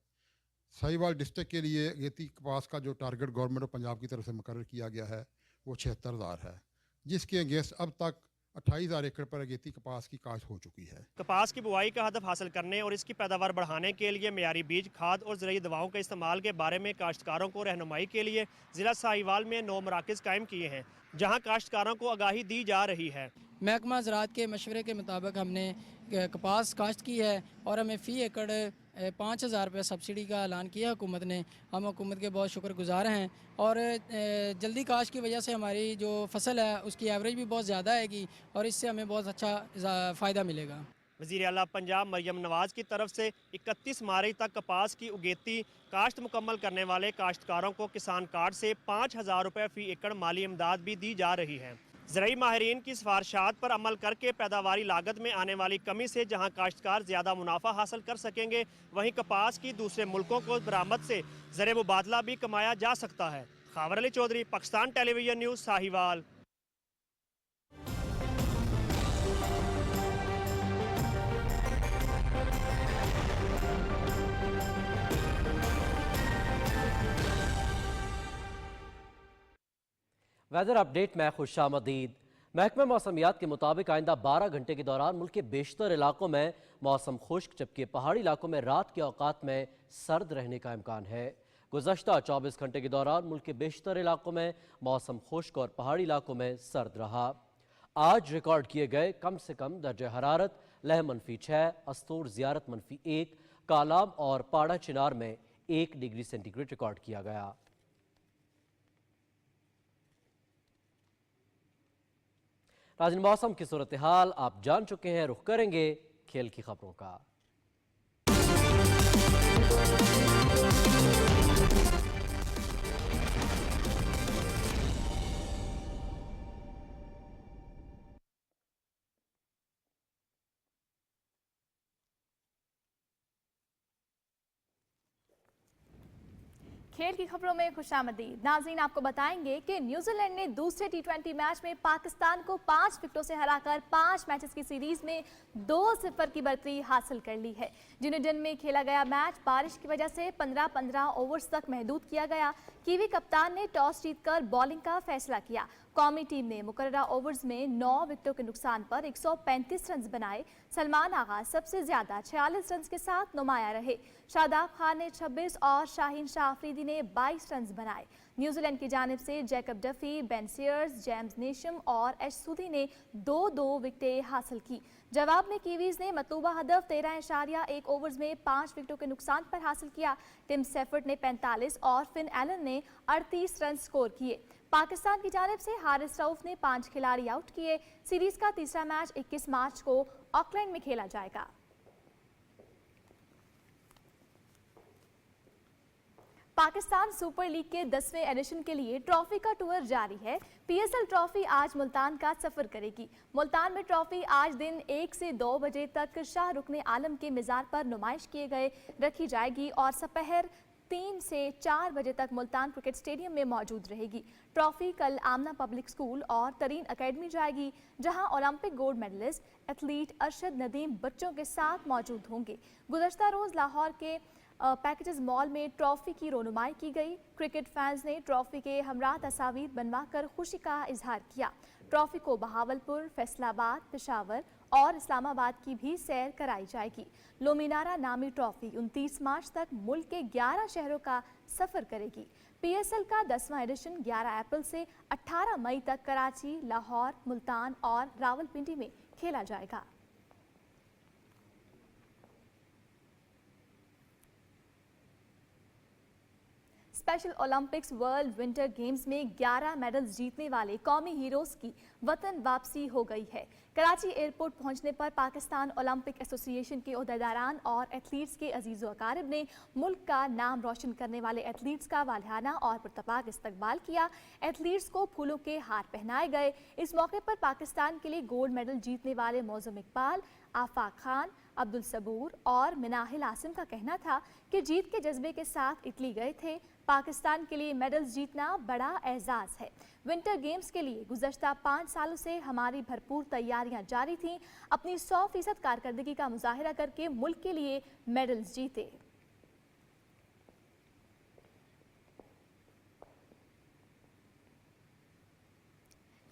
Speaker 14: साहिवाल डिस्ट्रिक्ट के लिए अगेती कपास का जो टारगेट गवर्नमेंट ऑफ पंजाब की तरफ से मुकर्रर किया गया है वो 76,000 है, जिसके अगेंस्ट अब तक 28,000 एकड़ पर अगेती कपास की काश्त हो चुकी है।
Speaker 13: कपास की बुआई का हदफ हासिल करने और इसकी पैदावार बढ़ाने के लिए मेयारी बीज, खाद और ज़रूरी दवाओं के इस्तेमाल के बारे में काश्तकारों को रहनुमाई के लिए ज़िला साहिवाल में 9 मराकज़ कायम किए हैं, जहाँ काश्तकारों को आगाही दी जा रही है।
Speaker 15: महकमा ज़राअत के मशवरे के मुताबिक हमने कपास काश्त की है और हमें फ़ी एकड़ 5,000 रुपये सब्सिडी का ऐलान किया हुकूमत ने। हम हुकूमत के बहुत शुक्रगुजार हैं और जल्दी काश्त की वजह से हमारी जो फसल है उसकी एवरेज भी बहुत ज़्यादा आएगी और इससे हमें बहुत अच्छा फ़ायदा मिलेगा।
Speaker 13: वज़ीर आला पंजाब मरियम नवाज़ की तरफ से 31 मार्च तक कपास की उगेती काश्त मुकम्मल करने वाले काश्तकारों को किसान कार्ड से 5,000 रुपये फ़ी एकड़ माली इमदाद भी दी जा रही है। ज़राई माहिरीन की सिफारिशात पर अमल करके पैदावारी लागत में आने वाली कमी से जहां काश्तकार ज़्यादा मुनाफा हासिल कर सकेंगे, वहीं कपास की दूसरे मुल्कों को बरामद से ज़र मुबादला भी कमाया जा सकता है। Khawar Ali Chaudhry, Pakistan television news, Sahiwal.
Speaker 16: Weather update में खुशामदीद। महकमा मौसमियात के मुताबिक आइंदा 12 घंटे के दौरान मुल्क के बेशतर इलाकों में मौसम खुश्क, जबकि पहाड़ी इलाकों में रात के औकात में सर्द रहने का इम्कान है। गुज़श्ता 24 घंटे के दौरान मुल्क के बेशतर इलाकों में मौसम खुश्क और पहाड़ी इलाकों में सर्द रहा। आज रिकॉर्ड किए गए कम से कम दर्ज हरारत लह -6, अस्तूर ज़ियारत -1, कालाम और पाड़ा चिनार में 1 डिग्री सेंटीग्रेड रिकॉर्ड किया गया। आज मौसम की सूरत हाल आप जान चुके हैं, रुख करेंगे खेल की खबरों का।
Speaker 17: खेल की खबरों में खुशामदीद। नाज़रीन, आपको बताएंगे कि न्यूजीलैंड ने दूसरे T20 मैच में पाकिस्तान को 5 विकेटों से हराकर 5 मैचेस की सीरीज में 2-0 की बढ़ती हासिल कर ली है। ड्यूनेडन में खेला गया मैच बारिश की वजह से 15-15 ओवर्स तक महदूद किया गया। कीवी कप्तान ने टॉस जीतकर बॉलिंग का फैसला किया। कौमी टीम ने मुकर्ररा ओवर्स में 9 विकेटों के नुकसान पर 135 रन बनाए। सलमान आगा सबसे ज्यादा 46 रन के साथ नुमाया रहे। शादाब खान ने 26 और शाहीन शाह अफरीदी ने 22 रन बनाए। न्यूजीलैंड की जानिब से Jacob Duffy, Ben Sears, James Neesham और एश सूदी ने 2-2 विकेटें हासिल की। जवाब में कीवीज ने मतलूबा हदफ 13.1 ओवर्स में 5 विकेटों के नुकसान पर हासिल किया। टिम सेफर्ड ने 45 और फिन एलन ने 38 रन स्कोर किए। पाकिस्तान की जानिब से हारिस रऊफ ने 5 खिलाड़ी आउट किए। सीरीज का तीसरा मैच 21 मार्च को ऑकलैंड में खेला जाएगा। पाकिस्तान सुपर लीग के 10वें एडिशन के लिए ट्रॉफी का टूर जारी है। PSL ट्रॉफी आज मुल्तान का सफर करेगी। मुल्तान में ट्रॉफी आज दिन 1 से 2 बजे तक शाह रुकने आलम के मिज़ार पर नुमाइश किए गए रखी जाएगी और सपहर 3 से 4 बजे तक मुल्तान क्रिकेट स्टेडियम में मौजूद रहेगी। ट्रॉफी कल आमना पब्लिक स्कूल और तरीन अकेडमी जाएगी, जहां Olympic gold medallist athlete Arshad Nadeem बच्चों के साथ मौजूद होंगे। गुज़श्ता रोज़ लाहौर के पैकेजेस मॉल में ट्रॉफी की रोनुमाई की गई। क्रिकेट फैंस ने ट्रॉफी के हमरा तस्वीर बनवाकर खुशी का इजहार किया। ट्रॉफी को बहावलपुर, फैसलाबाद, पेशावर और इस्लामाबाद की भी सैर कराई जाएगी। लोमिनारा नामी ट्रॉफी 29 मार्च तक मुल्क के 11 शहरों का सफर करेगी। PSL का 10वां एडिशन 11 अप्रैल से 18 मई तक कराची, लाहौर, मुल्तान और रावलपिंडी में खेला जाएगा। Special Olympics world winter games में 11 मेडल्स जीतने वाले कौमी हीरोज की वतन वापसी हो गई है। कराची एयरपोर्ट पहुंचने पर पाकिस्तान ओलंपिक एसोसिएशन के ओहदेदारान और एथलीट्स के अजीज़ व अकारिब ने मुल्क का नाम रोशन करने वाले एथलीट्स का वालिहाना और पुरतपाक इस्तकबाल किया। एथलीट्स को फूलों के हार पहनाए गए। इस मौके पर पाकिस्तान के लिए गोल्ड मेडल जीतने वाले मौज़म इकबाल, आफाक खान, अब्दुल सबूर और मिनाहिल आसिम का कहना था कि जीत के जज्बे के साथ इटली गए थे। पाकिस्तान के लिए मेडल्स जीतना बड़ा एजाज़ है। विंटर गेम्स के लिए गुज़श्ता 5 सालों से हमारी भरपूर तैयारियां जारी थीं। अपनी 100% कारकर्दगी का मुजाहिरा करके मुल्क के लिए मेडल्स जीते।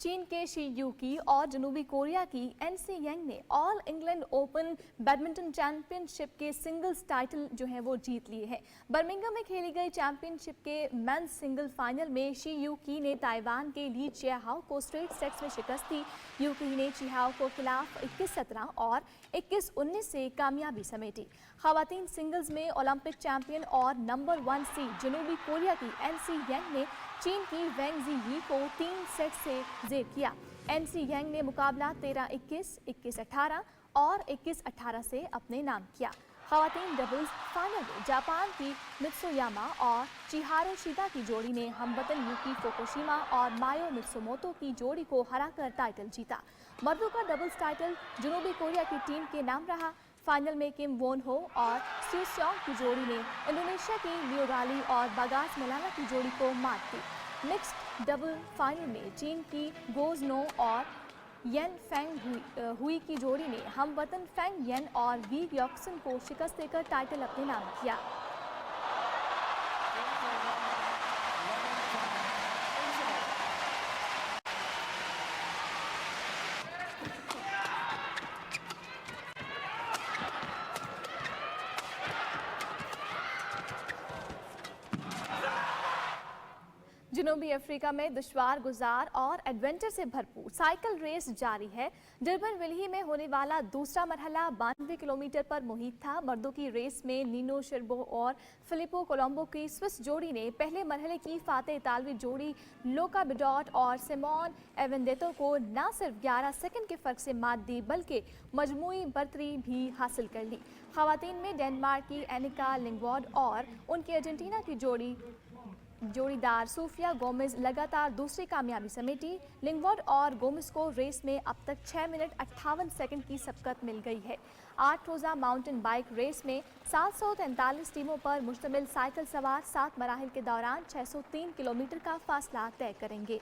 Speaker 17: चीन के शी यूकी और जनूबी कोरिया की एनसी यंग ने all England open badminton championship के सिंगल्स टाइटल जो है वो जीत लिए हैं। बर्मिंघम में खेली गई चैंपियनशिप के मेंस सिंगल फाइनल में शी यूकी ने ताइवान के ली चियाहाओ को स्ट्रेट सेट्स में शिकस्त दी। यूकी ने चियाहाओ को खिलाफ 21-17 और 21-19 से कामयाबी समेटी। खवातीन सिंगल्स में ओलंपिक चैंपियन और नंबर 1 सीड जनूबी कोरिया की एनसी यंग ने चीन की वेंग जी को 3 सेट से जेर किया। एनसी यंग ने मुकाबला 13-21, 21-18 और 21-18 से अपने नाम किया। खवातीन डबल्स फाइनल में जापान की मित्सुयामा और चिहारो शिदा की जोड़ी ने हमवतन यूकी फुकुशिमा और मायो मित्सुमोतो की जोड़ी को हराकर टाइटल जीता। मर्दों का डबल्स टाइटल जनूबी कोरिया की टीम के नाम रहा। फाइनल में किम वोन हो और स्यू सॉन्ग की जोड़ी ने इंडोनेशिया की लियो राली और बागास मलाना की जोड़ी को मात दी। मिक्स्ड डबल फाइनल में चीन की गोज नो और येन फेंग हुई की जोड़ी ने हमवतन फेंग येन और वी यॉक्सन को शिकस्त देकर टाइटल अपने नाम किया। जनूबी अफ्रीका में दुश्वार गुजार और एडवेंचर से भरपूर साइकिल रेस जारी है। डरबन विल्ही में होने वाला दूसरा मरहला 92 किलोमीटर पर मुहित था। मर्दों की रेस में नीनो शिर्बो और फिलिपो कोलंबो की स्विस जोड़ी ने पहले मरहले की फातेह इतालवी जोड़ी लोका बिडॉट और सिमोन एवेंडेतो को न सिर्फ 11 सेकंड के फर्क से मात दी बल्कि मजमूई बर्तरी भी हासिल कर ली। खवातीन में डेनमार्क की एनिका लिंगवॉर्ड और उनकी अर्जेंटीना की जोड़ीदार सूफिया गोमेज लगातार दूसरी कामयाबी समेटी। लिंगवॉर्ड और गोमेज को रेस में अब तक 6 मिनट 58 सेकंड की सबकत मिल गई है। 8 रोज़ा माउंटेन बाइक रेस में 743 टीमों पर मुश्तमिल साइकिल सवार 7 मराहिल के दौरान 603 किलोमीटर का फासला तय करेंगे।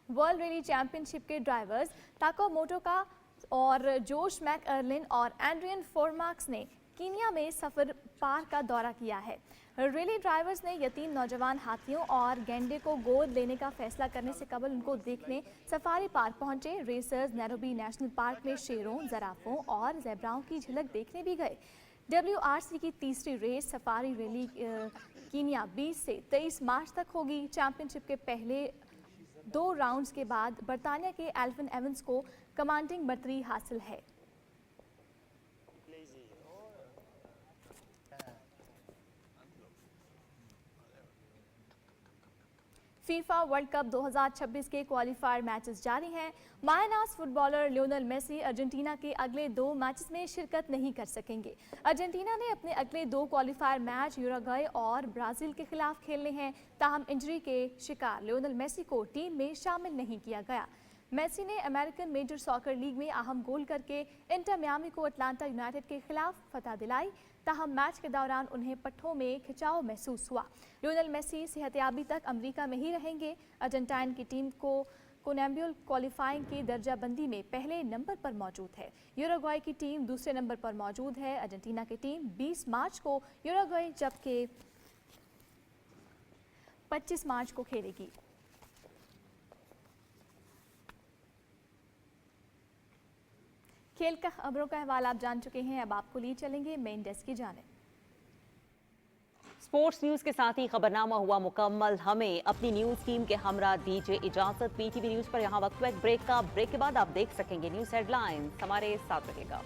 Speaker 17: वर्ल्ड रैली चैंपियनशिप के ड्राइवर्स टाको मोटोका और जोश मैकअर्लिन और एंड्रियन फोरमार्क्स ने कीनिया में सफर पार का दौरा किया है। रैली ड्राइवर्स ने यतीम नौजवान हाथियों और गैंडे को गोद लेने का फैसला करने से कबल उनको देखने सफारी पार्क पहुंचे। रेसर्स नैरोबी नेशनल पार्क में शेरों, ज़राफ़ों और ज़ेब्राओं की झलक देखने भी गए। WRC की तीसरी रेस सफारी रैली कीनिया 20 से 23 मार्च तक होगी। चैंपियनशिप के पहले 2 राउंड्स के बाद बरतानिया के एल्विन एवंस को कमांडिंग बर्तरी हासिल है। फीफा वर्ल्ड कप 2026 के क्वालिफायर मैचेस जारी हैं। मायानास फुटबॉलर लियोनेल मेसी अर्जेंटीना के अगले 2 मैचेस में शिरकत नहीं कर सकेंगे। अर्जेंटीना ने अपने अगले 2 क्वालिफायर मैच यूरुग्वे और ब्राज़ील के खिलाफ खेलने हैं। ताहम इंजरी के शिकार लियोनेल मेसी को टीम में शामिल नहीं किया गया। मेसी ने अमेरिकन मेजर सॉकर लीग में अहम गोल करके इंटर मियामी को अटलांटा यूनाइटेड के खिलाफ फतह दिलाई। ताहम मैच के दौरान उन्हें पट्टों में खिंचाव महसूस हुआ। लियोनेल मेसी सेहतियाबी तक अमेरिका में ही रहेंगे। अर्जेंटाइन की टीम को कोनेम्बियल क्वालिफाइंग की दर्जा बंदी में पहले नंबर पर मौजूद है। यूरुग्वे की टीम दूसरे नंबर पर मौजूद है। अर्जेंटीना की टीम 20 मार्च को यूरुग्वे जबकि 25 मार्च को खेलेगी। खेल का खबरों का अहवाल आप जान चुके हैं। अब आपको लिए चलेंगे मेन डेस्क की जानिब।
Speaker 2: स्पोर्ट्स न्यूज के साथ ही खबरनामा हुआ मुकम्मल। हमें अपनी न्यूज टीम के हमरा दीजिए इजाजत। PTV न्यूज पर यहाँ वक्त ब्रेक का। ब्रेक के बाद आप देख सकेंगे न्यूज हेडलाइंस। हमारे साथ रहिएगा।